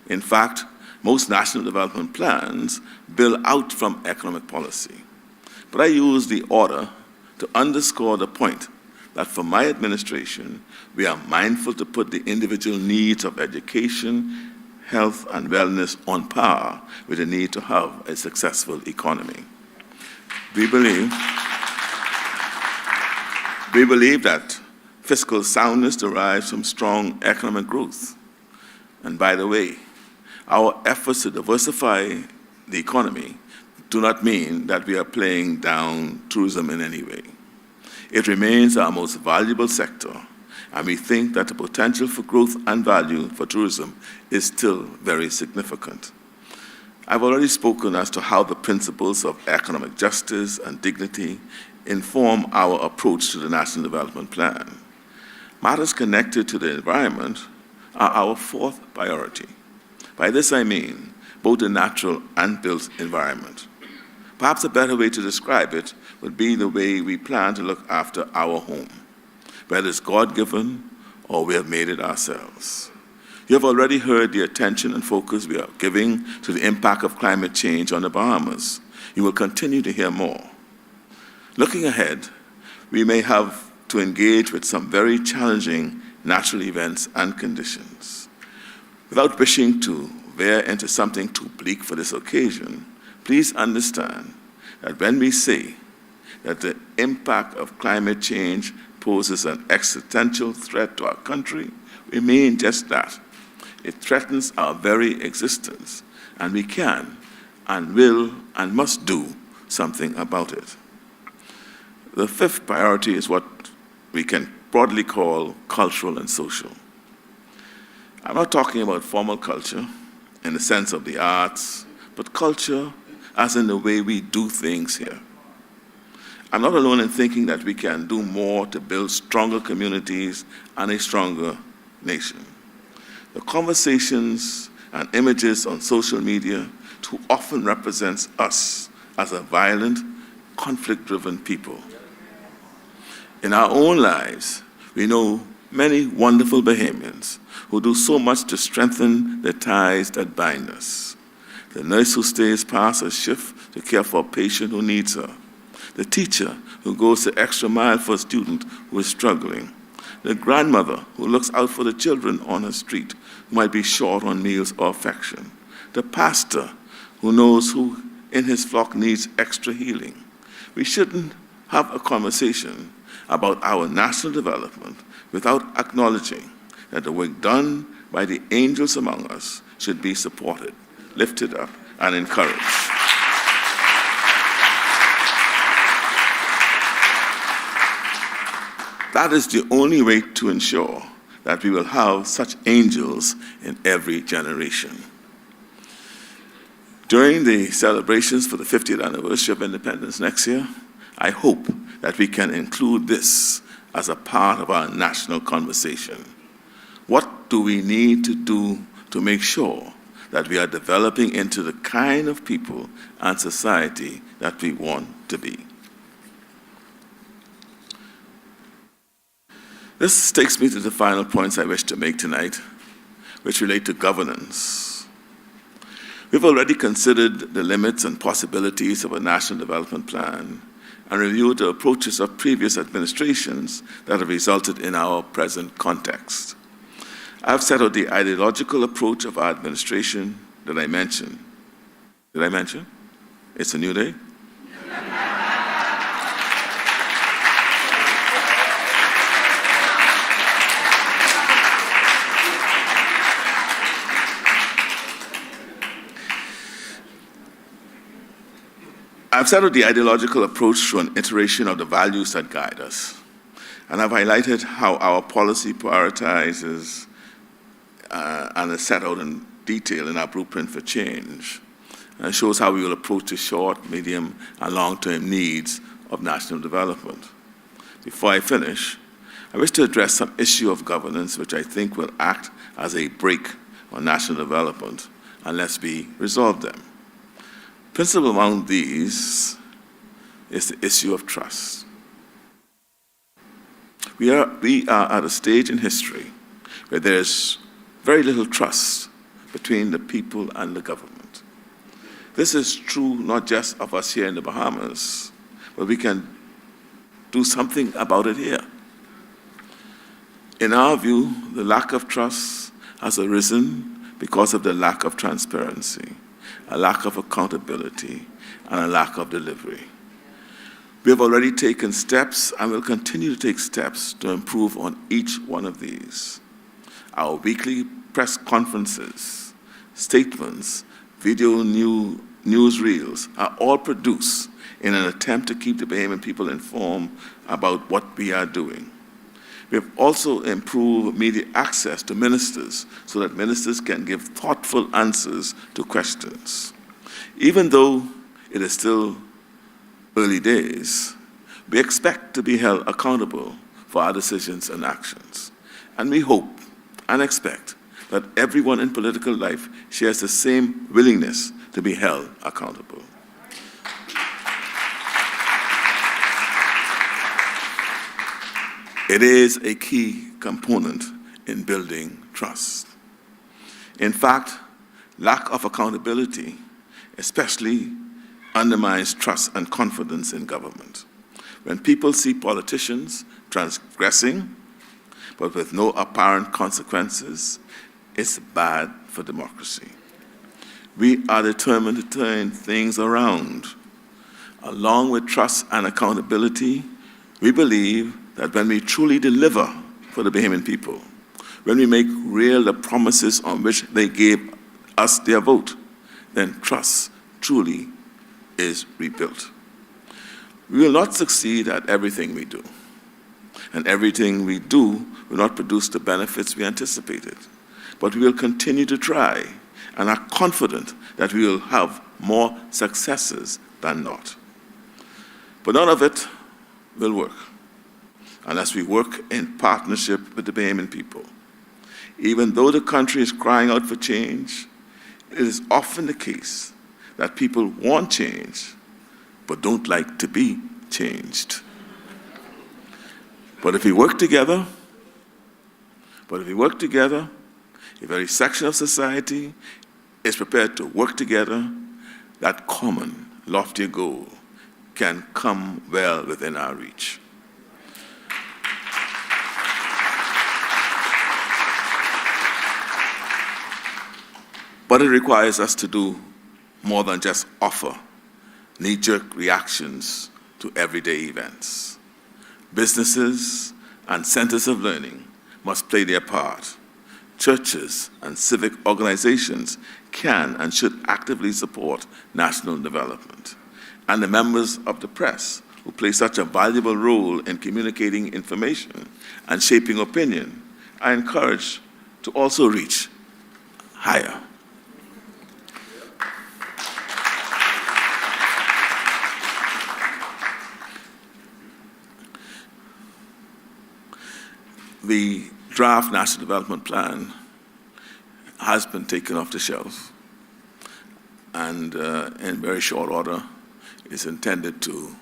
In fact, most national development plans build out from economic policy. But I use the order to underscore the point that for my administration, we are mindful to put the individual needs of education, health, and wellness on par with the need to have a successful economy. We believe that fiscal soundness derives from strong economic growth. And by the way, our efforts to diversify the economy do not mean that we are playing down tourism in any way. It remains our most valuable sector, and we think that the potential for growth and value for tourism is still very significant. I've already spoken as to how the principles of economic justice and dignity inform our approach to the National Development Plan. Matters connected to the environment are our fourth priority. By this I mean both the natural and built environment. Perhaps a better way to describe it would be the way we plan to look after our home, whether it's God-given or we have made it ourselves. You have already heard the attention and focus we are giving to the impact of climate change on the Bahamas. You will continue to hear more. Looking ahead, we may have to engage with some very challenging natural events and conditions. Without wishing to veer into something too bleak for this occasion, please understand that when we say that the impact of climate change poses an existential threat to our country remain just that. It threatens our very existence, and we can and will and must do something about it. The fifth priority is what we can broadly call cultural and social. I'm not talking about formal culture in the sense of the arts, but culture as in the way we do things here. I'm not alone in thinking that we can do more to build stronger communities and a stronger nation. The conversations and images on social media too often represents us as a violent, conflict-driven people. In our own lives, we know many wonderful Bahamians who do so much to strengthen the ties that bind us. The nurse who stays past her shift to care for a patient who needs her. The teacher who goes the extra mile for a student who is struggling. The grandmother who looks out for the children on her street who might be short on meals or affection. The pastor who knows who in his flock needs extra healing. We shouldn't have a conversation about our national development without acknowledging that the work done by the angels among us should be supported, lifted up, and encouraged. That is the only way to ensure that we will have such angels in every generation. During the celebrations for the 50th anniversary of independence next year, I hope that we can include this as a part of our national conversation. What do we need to do to make sure that we are developing into the kind of people and society that we want to be? This takes me to the final points I wish to make tonight, which relate to governance. We've already considered the limits and possibilities of a national development plan and reviewed the approaches of previous administrations that have resulted in our present context. I've set out the ideological approach of our administration that I mentioned. Did I mention? It's a new day. I've set out the ideological approach through an iteration of the values that guide us. And I've highlighted how our policy prioritizes and is set out in detail in our blueprint for change. And it shows how we will approach the short, medium, and long-term needs of national development. Before I finish, I wish to address some issue of governance which I think will act as a brake on national development unless we resolve them. Principal among these is the issue of trust. We are at a stage in history where there's very little trust between the people and the government. This is true not just of us here in the Bahamas, but we can do something about it here. In our view, the lack of trust has arisen because of the lack of transparency, a lack of accountability, and a lack of delivery. We have already taken steps and will continue to take steps to improve on each one of these. Our weekly press conferences, statements, video newsreels are all produced in an attempt to keep the Bahamian people informed about what we are doing. We have also improved media access to ministers so that ministers can give thoughtful answers to questions. Even though it is still early days, we expect to be held accountable for our decisions and actions. And we hope and expect that everyone in political life shares the same willingness to be held accountable. It is a key component in building trust. In fact, lack of accountability especially undermines trust and confidence in government. When people see politicians transgressing, but with no apparent consequences, it's bad for democracy. We are determined to turn things around. Along with trust and accountability, we believe that when we truly deliver for the Bahamian people, when we make real the promises on which they gave us their vote, then trust truly is rebuilt. We will not succeed at everything we do, and everything we do will not produce the benefits we anticipated. But we will continue to try and are confident that we will have more successes than not. But none of it will work unless we work in partnership with the Bahamian people. Even though the country is crying out for change, it is often the case that people want change but don't like to be changed. But if we work together, a very section of society is prepared to work together, that common, loftier goal can come well within our reach. But it requires us to do more than just offer knee-jerk reactions to everyday events. Businesses and centers of learning must play their part. Churches and civic organizations can and should actively support national development. And the members of the press who play such a valuable role in communicating information and shaping opinion are encouraged to also reach higher. The draft National Development Plan has been taken off the shelf, and in very short order is intended to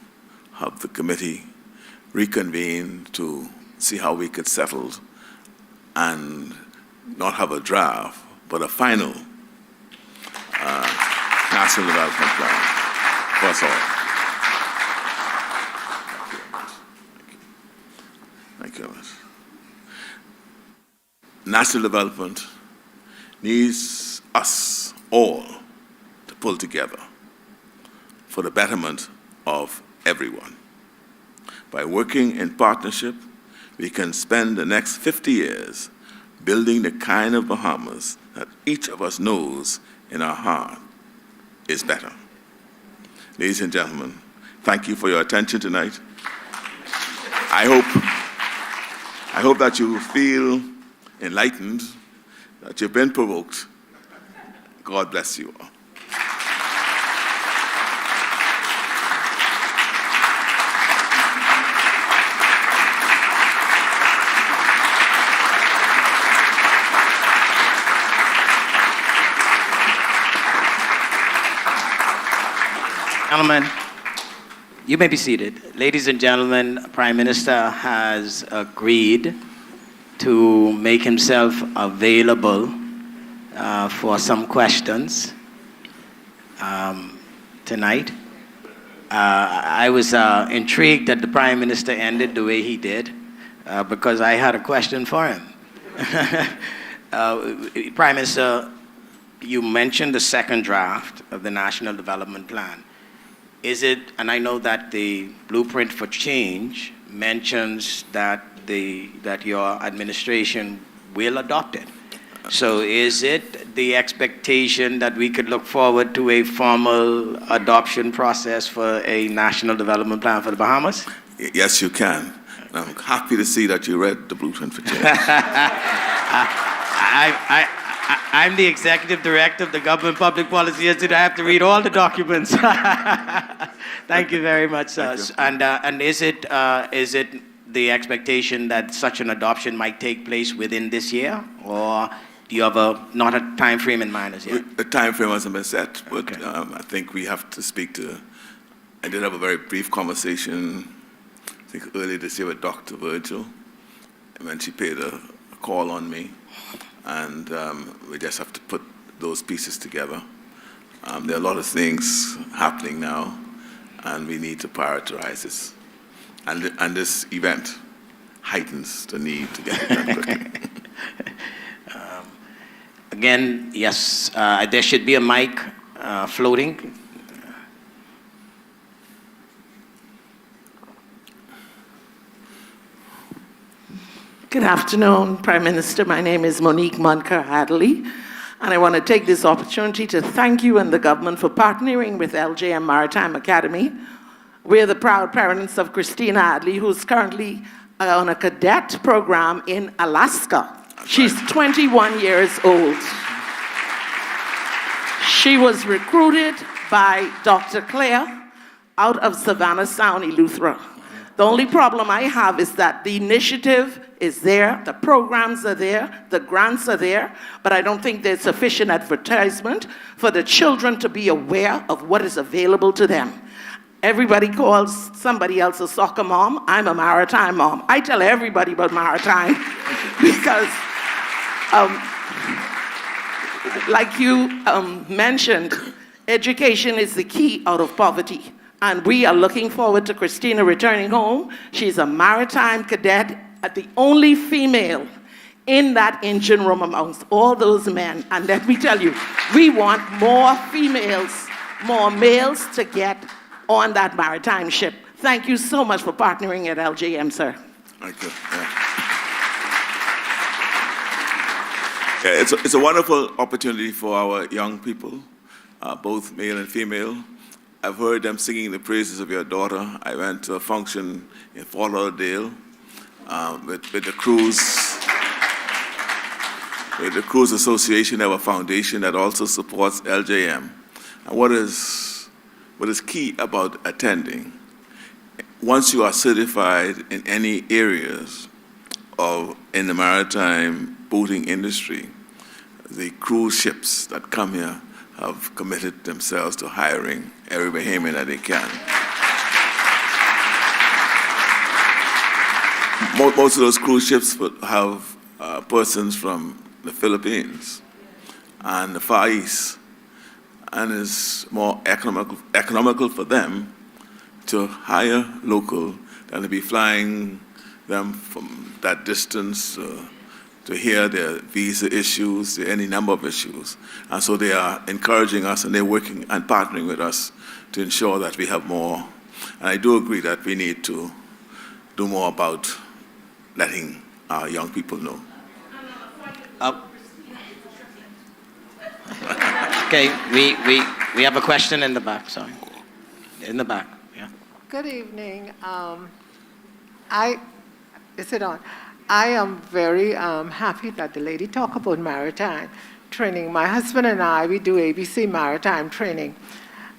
have the committee reconvene to see how we could settle and not have a draft, but a final National Development Plan for us all. Thank you very much. National development needs us all to pull together for the betterment of everyone. By working in partnership, we can spend the next 50 years building the kind of Bahamas that each of us knows in our heart is better. Ladies and gentlemen, thank you for your attention tonight. I hope that you feel enlightened, that you've been provoked. God bless you all. Gentlemen, you may be seated. Ladies and gentlemen, Prime Minister has agreed to make himself available for some questions tonight. I was intrigued that the Prime Minister ended the way he did because I had a question for him. Prime Minister, you mentioned the second draft of the National Development Plan. Is it, and I know that the Blueprint for Change mentions that your administration will adopt it. So is it the expectation that we could look forward to a formal adoption process for a National Development Plan for the Bahamas? Yes, you can. I'm happy to see that you read the Blueprint for Change. I'm the executive director of the Government Public Policy Institute. I have to read all the documents. Thank you very much, sir. And is it the expectation that such an adoption might take place within this year, or do you have not a time frame in mind as yet? The time frame hasn't been set, but Okay. I think we have to speak to. I did have a very brief conversation, I think earlier this year with Dr. Virgil, when she paid a call on me, and we just have to put those pieces together. There are a lot of things happening now, and we need to prioritize this. And this event heightens the need to get it done quickly. Again, yes, there should be a mic floating. Good afternoon, Prime Minister. My name is Monique Munker Hadley, and I want to take this opportunity to thank you and the government for partnering with LJM Maritime Academy. We're the proud parents of Christina Hadley, who's currently on a cadet program in Alaska. She's 21 years old. She was recruited by Dr. Claire out of Savannah Sound, Eleuthera. The only problem I have is that the initiative is there, the programs are there, the grants are there, but I don't think there's sufficient advertisement for the children to be aware of what is available to them. Everybody calls somebody else a soccer mom. I'm a maritime mom. I tell everybody about maritime because, like you mentioned, education is the key out of poverty. And we are looking forward to Christina returning home. She's a maritime cadet, the only female in that engine room amongst all those men. And let me tell you, we want more females, more males to get on that maritime ship. Thank you so much for partnering at LJM, sir. Thank you. Yeah, it's a wonderful opportunity for our young people, both male and female. I've heard them singing the praises of your daughter. I went to a function in Fort Lauderdale with the cruise. With the Cruise Association, they have a foundation that also supports LJM. And what is key about attending, once you are certified in any areas in the maritime boating industry, the cruise ships that come here have committed themselves to hiring every Bahamian that they can. Most of those cruise ships would have persons from the Philippines and the Far East, and it's more economical for them to hire local than to be flying them from that distance to hear their visa issues, any number of issues. And so they are encouraging us, and they're working and partnering with us to ensure that we have more. And I do agree that we need to do more about letting our young people know. Okay, we have a question in the back, sorry. In the back, yeah. Good evening. Is it on? I am very happy that the lady talked about maritime training. My husband and I, we do ABC maritime training,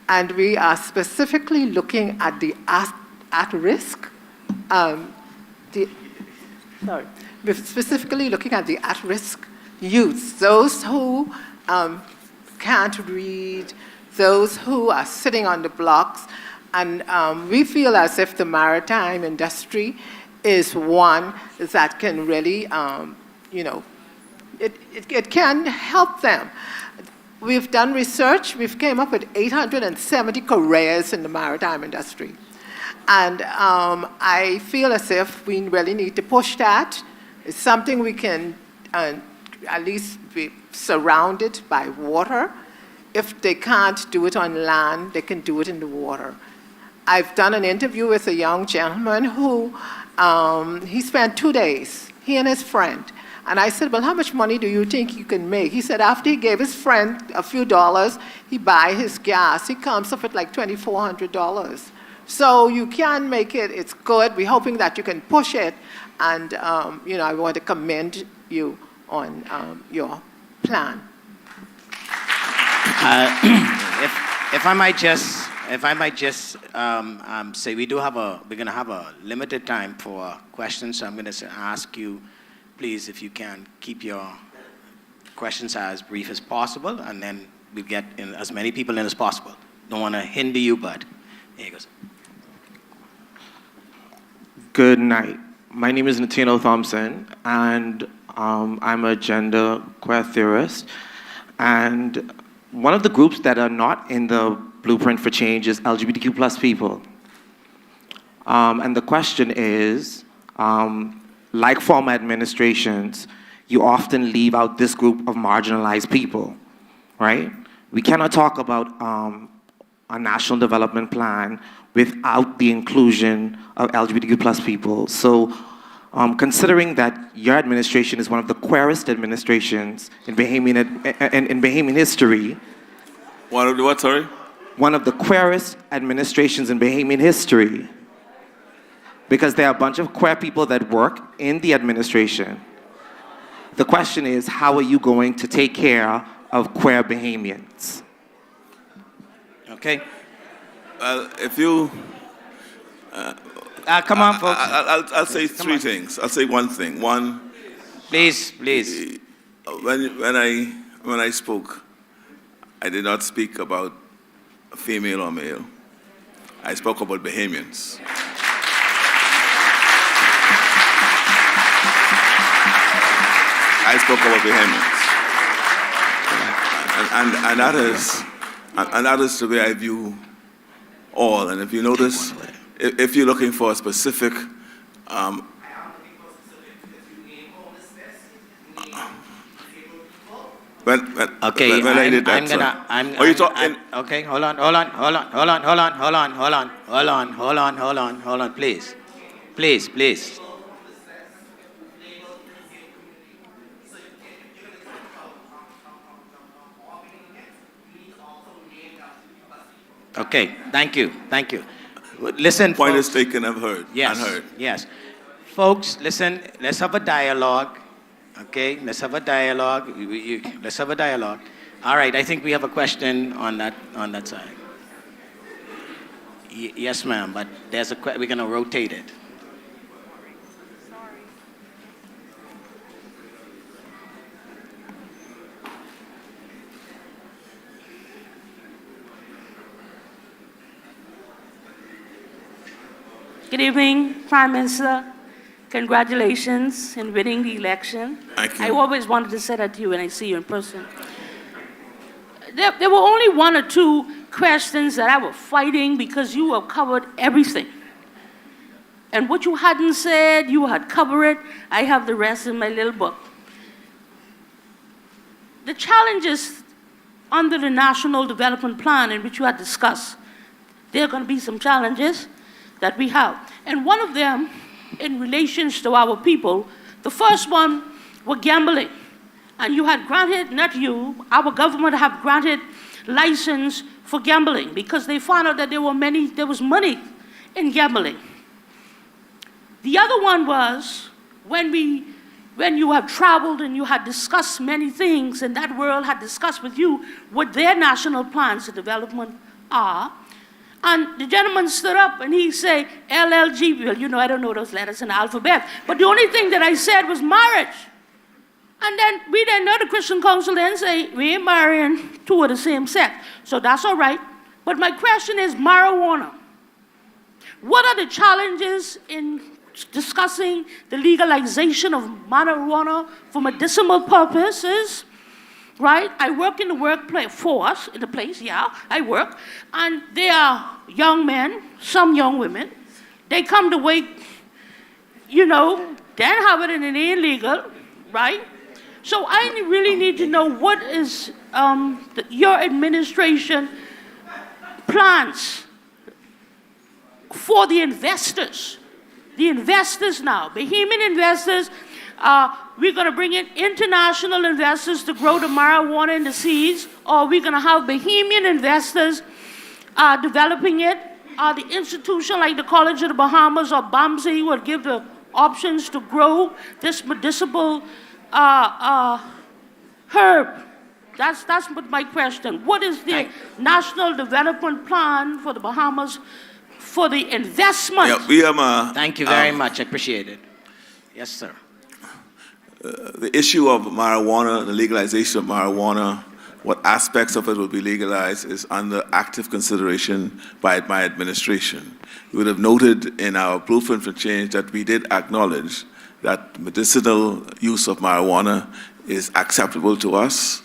and we are specifically looking at the at-risk, we're specifically looking at the at-risk youths, those who can't read, those who are sitting on the blocks, and we feel as if the maritime industry is one that can really, it can help them. We've done research. We've came up with 870 careers in the maritime industry. And I feel as if we really need to push that. It's something we can at least be surrounded by water. If they can't do it on land, they can do it in the water. I've done an interview with a young gentleman who he spent 2 days, he and his friend. And I said, well, how much money do you think you can make? He said after he gave his friend a few dollars, he buy his gas. He comes up with like $2,400. So you can make it. It's good. We're hoping that you can push it. And, I want to commend you on your plan. If I might just say we're going to have a limited time for questions, so I'm going to ask you, please, if you can keep your questions as brief as possible, and then we'll get in as many people in as possible. Don't want to hinder you, but here he goes. Good night. My name is Natino Thompson, and I'm a gender queer theorist. And one of the groups that are not in the Blueprint for Change is LGBTQ plus people. And the question is, like former administrations, you often leave out this group of marginalized people, right? We cannot talk about a national development plan without the inclusion of LGBTQ plus people. So considering that your administration is one of the queerest administrations in Bahamian history. One of the what, sorry? One of the queerest administrations in Bahamian history, because there are a bunch of queer people that work in the administration. The question is, how are you going to take care of queer Bahamians? Okay? If you... Come on, folks. I'll say three things. I'll say one thing. One, Please. when I spoke, I did not speak about female or male. I spoke about Bahamians. I spoke about Bahamians. And that is the way I view all. And if you notice, if you're looking for a specific Okay, when I did that, are you talking? Okay, hold on, please. Okay, thank you. Listen, Point folks. is taken, I've heard. Unheard. Yes. Folks, listen, let's have a dialogue. Okay, let's have a dialogue. Let's have a dialogue. All right, I think we have a question on that side. Yes, ma'am, but we're going to rotate it. Good evening, Prime Minister. Congratulations in winning the election. Thank you. I always wanted to say that to you when I see you in person. There were only one or two questions that I was fighting because you have covered everything. And what you hadn't said, you had covered it. I have the rest in my little book. The challenges under the National Development Plan in which you had discussed, there are going to be some challenges that we have. And one of them, in relations to our people, the first one was gambling. And you had granted, not you, our government have granted license for gambling because they found out that there was money in gambling. The other one was when you have traveled and you had discussed many things and that world had discussed with you what their national plans of development are. And the gentleman stood up and he said, LLG, well, I don't know those letters in the alphabet, but the only thing that I said was marriage. And then we didn't know the Christian Council then say, we ain't marrying two of the same sex. So that's all right. But my question is marijuana. What are the challenges in discussing the legalization of marijuana for medicinal purposes? Right? I work in the workplace for us, in the place, I work. And they are young men, some young women. They come to work, then have it and it ain't legal, right? So I really need to know what is your administration plans for the investors. The investors now, Bahamian investors. We're going to bring in international investors to grow the marijuana in the seeds, or we're going to have Bahamian investors developing it. The institution like the College of the Bahamas or BAMSI would give the options to grow this medicinal herb. That's my question. What is the national development plan for the Bahamas for the investment? Yeah, thank you very much. I appreciate it. Yes, sir. The issue of marijuana, the legalization of marijuana, what aspects of it will be legalized is under active consideration by my administration. You would have noted in our blueprint for change that we did acknowledge that medicinal use of marijuana is acceptable to us.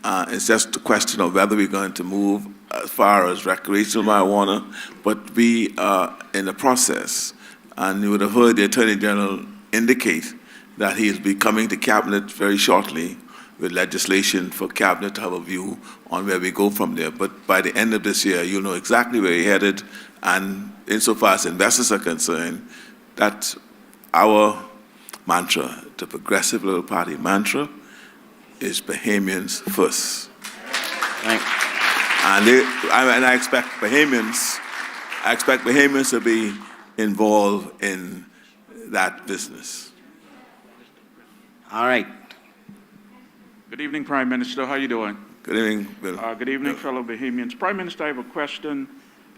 It's just a question of whether we're going to move as far as recreational marijuana, but we are in the process. And you would have heard the Attorney General indicate that he will be coming to Cabinet very shortly with legislation for Cabinet to have a view on where we go from there. But by the end of this year, you'll know exactly where we're headed, and insofar as investors are concerned, that our mantra, the Progressive Liberal Party mantra, is Bahamians first. Thank And I expect Bahamians to be involved in that business. All right. Good evening, Prime Minister. How are you doing? Good evening, Bill. Good evening, fellow Bahamians. Prime Minister, I have a question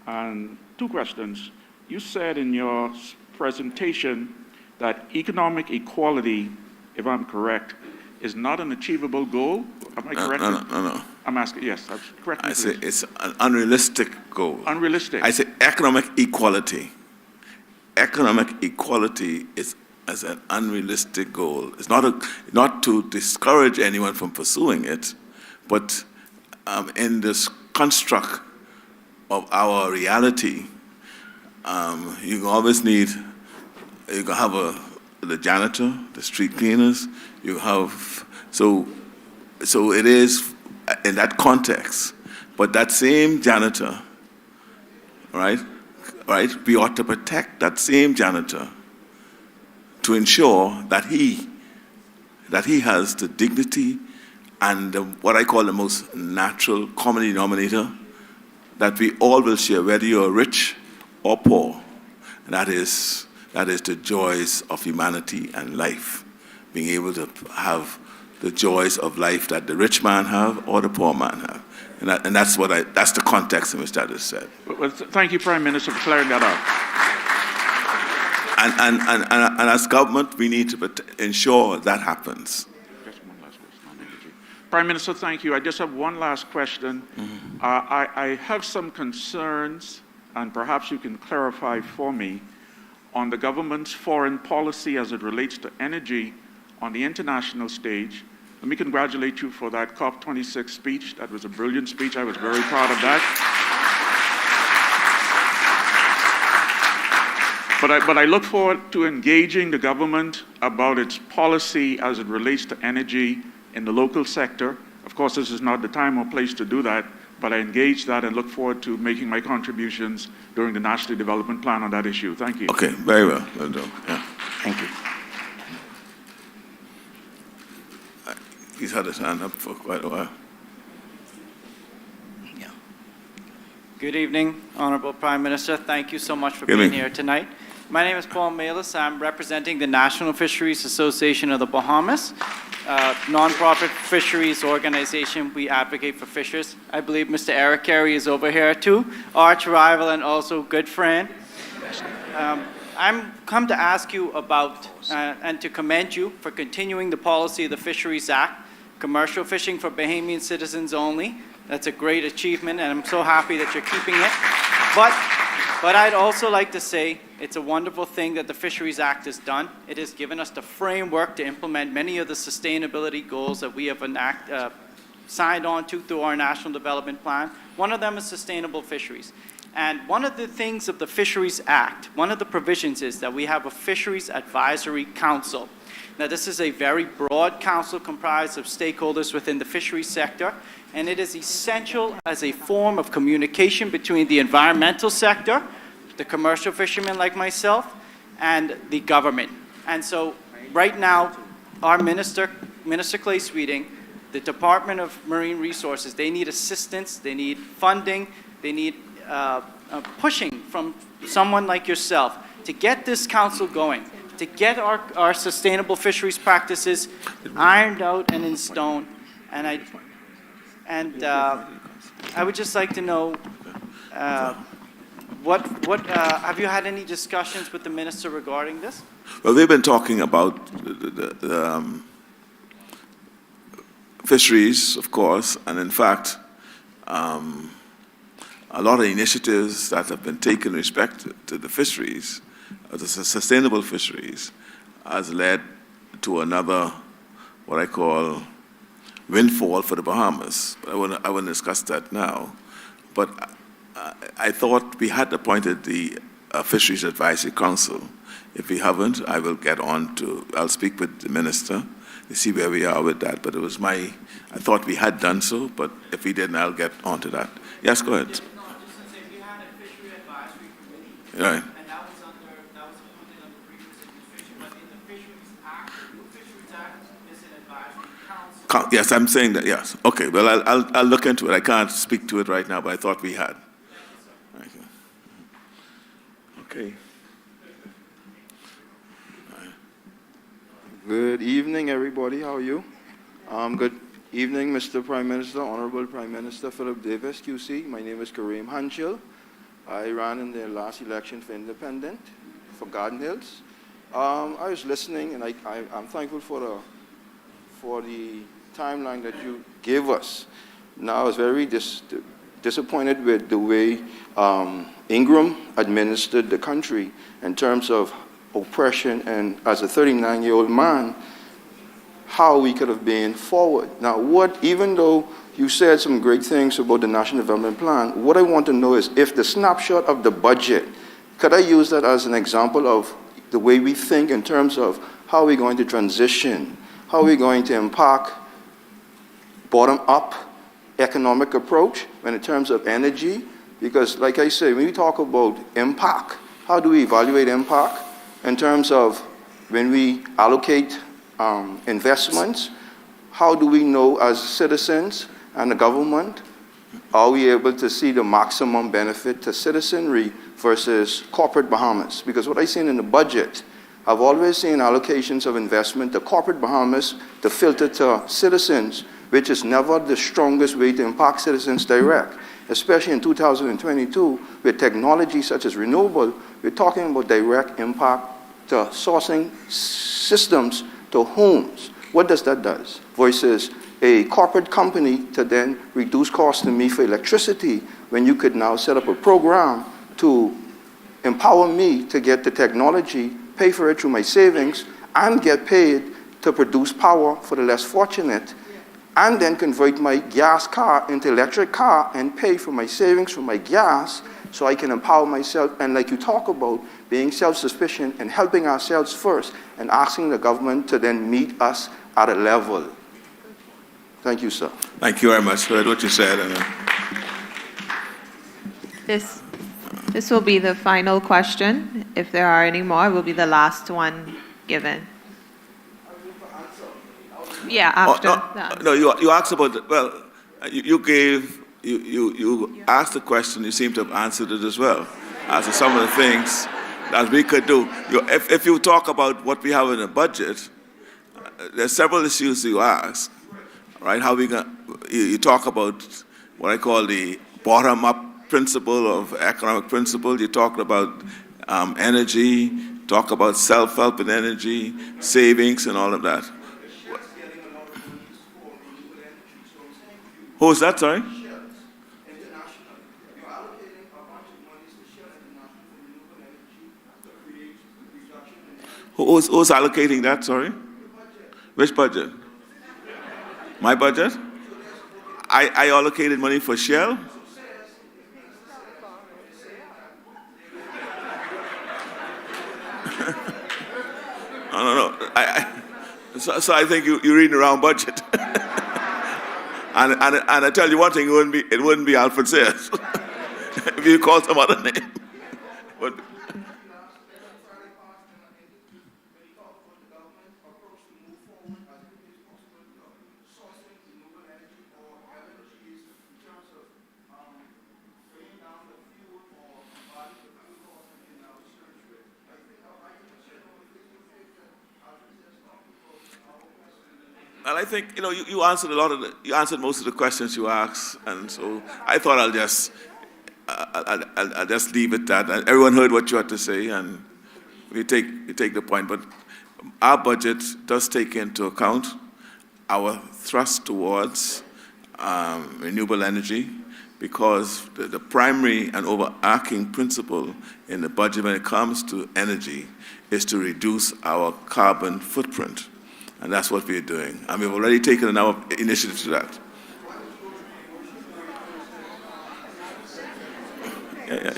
and two questions. You said in your presentation that economic equality, if I'm correct, is not an achievable goal. Am I correct? No. I'm asking, yes, that's correct. I say it's an unrealistic goal. Unrealistic. I say economic equality. Economic equality is as an unrealistic goal. It's not to discourage anyone from pursuing it, but in this construct of our reality, you always need, you can have the janitor, the street cleaners, you have, so it is in that context, but that same janitor, right, we ought to protect that same janitor to ensure that he has the dignity and what I call the most natural common denominator that we all will share, whether you're rich or poor. And that is the joys of humanity and life, being able to have the joys of life that the rich man have or the poor man have. And that's the context in which that is said. Well, thank you, Prime Minister, for clearing that up. And as government, we need to ensure that happens. Just one last question on energy. Prime Minister, thank you. I just have one last question. I have some concerns, and perhaps you can clarify for me, on the government's foreign policy as it relates to energy on the international stage. Let me congratulate you for that COP26 speech. That was a brilliant speech. I was very proud of that. But I look forward to engaging the government about its policy as it relates to energy in the local sector. Of course, this is not the time or place to do that, but I engage that and look forward to making my contributions during the National Development Plan on that issue. Thank you. Okay, very well. Well done. Yeah. Thank you. He's had his hand up for quite a while. Yeah. Good evening, Honourable Prime Minister. Thank you so much for Good being evening. here tonight. My name is Paul Malis. I'm representing the National Fisheries Association of the Bahamas, a non-profit fisheries organization. We advocate for fishers. I believe Mr. Eric Carey is over here too, arch rival and also good friend. I'm come to ask you about and to commend you for continuing the policy of the Fisheries Act, commercial fishing for Bahamian citizens only. That's a great achievement, and I'm so happy that you're keeping it. But I'd also like to say it's a wonderful thing that the Fisheries Act has done. It has given us the framework to implement many of the sustainability goals that we have signed on to through our National Development Plan. One of them is sustainable fisheries. And one of the things of the Fisheries Act, one of the provisions is that we have a Fisheries Advisory Council. Now, this is a very broad council comprised of stakeholders within the fisheries sector, and it is essential as a form of communication between the environmental sector, the commercial fishermen like myself, and the government. And so right now, our Minister Clay Sweeting, the Department of Marine Resources, they need assistance, they need funding, they need pushing from someone like yourself to get this council going, to get our sustainable fisheries practices ironed out and in stone. And I would just like to know, have you had any discussions with the minister regarding this? Well, we've been talking about the fisheries, of course, and in fact, a lot of initiatives that have been taken in respect to the fisheries, the sustainable fisheries, has led to another, what I call, windfall for the Bahamas. But I wouldn't discuss that now. But I thought we had appointed the Fisheries Advisory Council. If we haven't, I'll speak with the minister to see where we are with that. But I thought we had done so, but if we didn't, I'll get onto that. Yes, go ahead. No, just to say, we had a Fishery Advisory Committee. Right. And that was appointed under previous administration, but in the Fisheries Act, Yes, I'm saying that, yes. Okay, well, I'll look into it. I can't speak to it right now, but I thought we had. Thank you. Okay. Good evening, everybody. How are you? Good evening, Mr. Prime Minister, Honourable Prime Minister Philip Davis, QC. My name is Kareem Hanchil. I ran in the last election for Independent, for Garden Hills. I was listening, and I'm thankful for the timeline that you gave us. Now, I was very disappointed with the way Ingram administered the country in terms of oppression, and as a 39-year-old man, how we could have been forward. Now, even though you said some great things about the National Development Plan, what I want to know is if the snapshot of the budget, could I use that as an example of the way we think in terms of how we're going to transition, how we're going to impact bottom-up economic approach in terms of energy? Because, like I say, when we talk about impact, how do we evaluate impact in terms of when we allocate investments? How do we know as citizens and the government, are we able to see the maximum benefit to citizenry versus corporate Bahamas? Because what I've seen in the budget, I've always seen allocations of investment to corporate Bahamas to filter to citizens, which is never the strongest way to impact citizens direct. Especially in 2022, with technology such as renewable, we're talking about direct impact to sourcing systems to homes. What does that do? Versus a corporate company to then reduce costs to me for electricity, when you could now set up a program to empower me to get the technology, pay for it through my savings, and get paid to produce power for the less fortunate, and then convert my gas car into electric car and pay for my savings for my gas so I can empower myself. And like you talk about, being self-sufficient and helping ourselves first and asking the government to then meet us at a level. Thank you, sir. Thank you very much for what you said. This will be the final question. If there are any more, it will be the last one given. Yeah, after that. No, you asked about, well, you asked the question, you seem to have answered it as well, as to some of the things that we could do. If you talk about what we have in the budget, there's several issues you ask, right? How you talk about what I call the bottom-up principle of economic principle. You talk about energy, talk about self-help in energy, savings, and all of that. Who's that, sorry? Who's allocating that, sorry? Which budget? My budget? I allocated money for Shell? No. So I think you're reading the wrong budget. And I tell you one thing, it wouldn't be Alfred Sayers if you call some other name. But, and I think, you answered you answered most of the questions you asked, and so I thought I'll just leave it at that. Everyone heard what you had to say, and we take the point. But our budget does take into account our thrust towards renewable energy, because the primary and overarching principle in the budget when it comes to energy is to reduce our carbon footprint. And that's what we're doing. And we've already taken a number of initiatives to that. Yeah.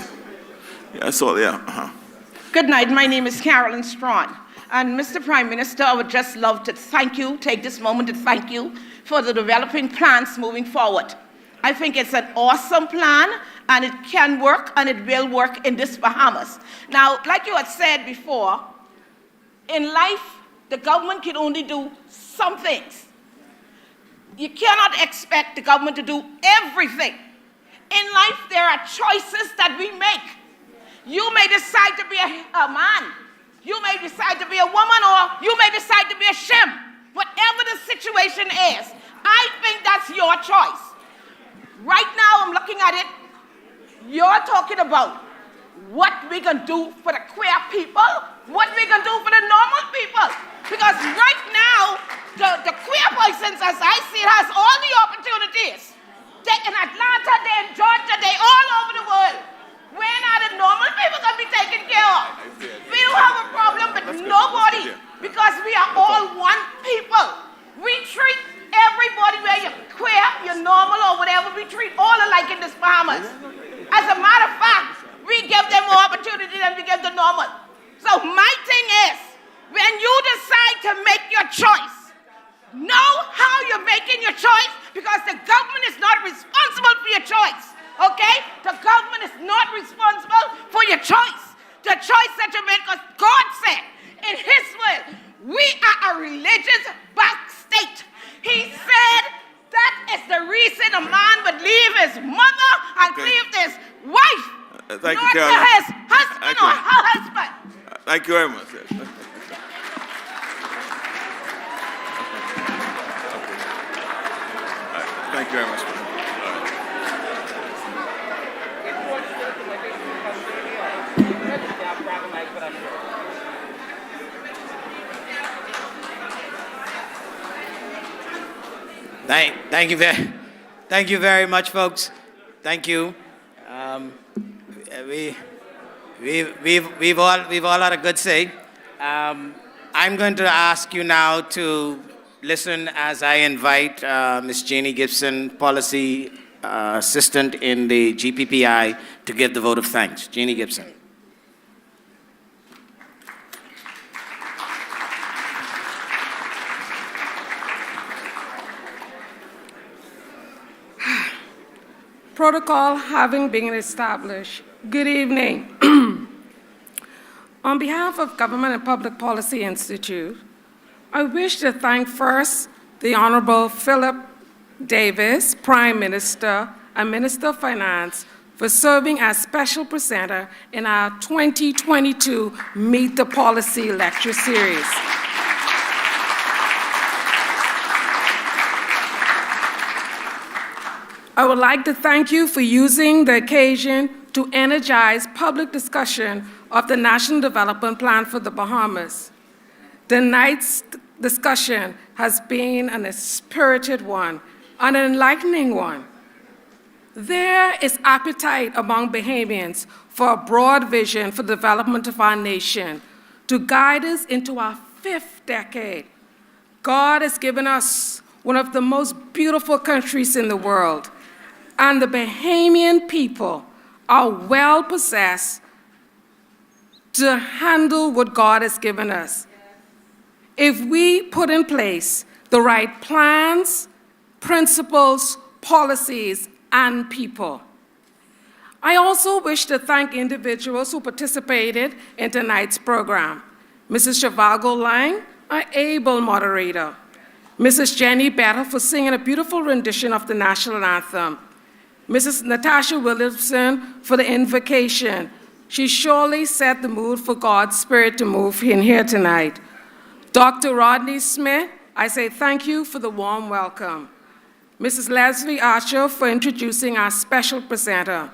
Good night. My name is Carolyn Strawn. And Mr. Prime Minister, I would just love to take this moment to thank you for the developing plans moving forward. I think it's an awesome plan, and it can work, and it will work in this Bahamas. Now, like you had said before, in life, the government can only do some things. You cannot expect the government to do everything. In life, there are choices that we make. You may decide to be a man. You may decide to be a woman, or you may decide to be a shim. Whatever the situation is, I think that's your choice. Right now, I'm looking at it. You're talking about what we can do for the queer people, what we can do for the normal people. Because right now, the queer persons, as I see it, has all the opportunities. They're in Atlanta, they're in Georgia, they're all over the world. When are the normal people going to be taken care of? We don't have a problem with nobody because we are all one people. We treat everybody, whether you're queer, you're normal, or whatever, we treat all alike in this Bahamas. As a matter of fact, we give them more opportunity than we give the normal. So my thing is, when you decide to make your choice, know how you're making your choice, because the government is not responsible for your choice, okay? The government is not responsible for your choice. The choice that you make, because God said in His word, we are a religious-backed state. He said that is the reason a man would leave his mother and leave his wife, Thank not you, to Carol. his husband or her husband. Thank you very much. Thank you very much. Thank you very much, folks. Thank you. We've all had a good say. I'm going to ask you now to listen as I invite Ms. Jeannie Gibson, Policy Assistant in the GPPI, to give the vote of thanks. Jeannie Gibson. Protocol having been established. Good evening. On behalf of Government and Public Policy Institute, I wish to thank first the Honourable Philip Davis, Prime Minister and Minister of Finance, for serving as special presenter in our 2022 Meet the Policy lecture series. I would like to thank you for using the occasion to energize public discussion of the National Development Plan for the Bahamas. Tonight's discussion has been a spirited one, an enlightening one. There is appetite among Bahamians for a broad vision for the development of our nation to guide us into our 5th decade. God has given us one of the most beautiful countries in the world, and the Bahamian people are well possessed to handle what God has given us. If we put in place the right plans, principles, policies, and people. I also wish to thank individuals who participated in tonight's program. Mrs. Chavago Lang, our able moderator. Mrs. Jenny Battle for singing a beautiful rendition of the national anthem. Mrs. Natasha Williamson for the invocation. She surely set the mood for God's Spirit to move in here tonight. Dr. Rodney Smith, I say thank you for the warm welcome. Mrs. Leslie Archer for introducing our special presenter.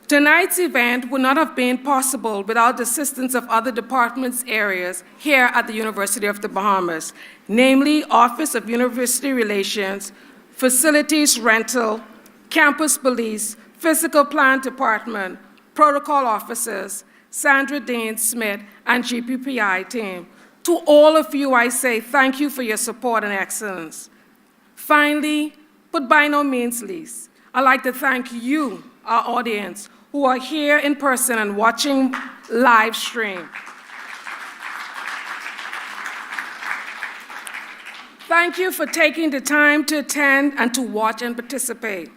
Tonight's event would not have been possible without the assistance of other departments' areas here at the University of the Bahamas, namely Office of University Relations, Facilities Rental, Campus Police, Physical Plan Department, Protocol Officers, Sandra Dean Smith, and GPPI team. To all of you, I say thank you for your support and excellence. Finally, but by no means least, I'd like to thank you, our audience, who are here in person and watching live stream. Thank you for taking the time to attend and to watch and participate.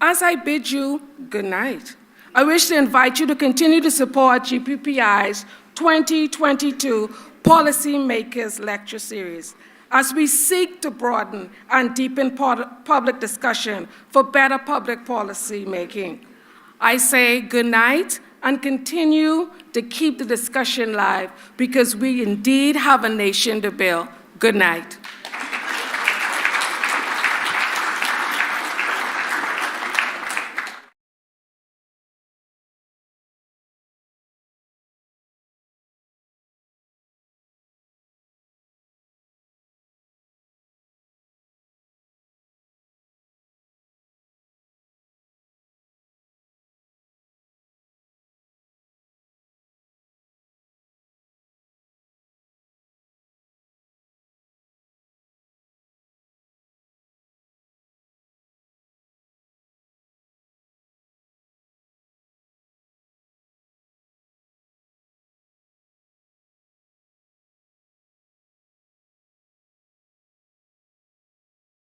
As I bid you good night, I wish to invite you to continue to support GPPI's 2022 Policymakers Lecture Series as we seek to broaden and deepen public discussion for better public policy making. I say good night and continue to keep the discussion live because we indeed have a nation to build. Good night.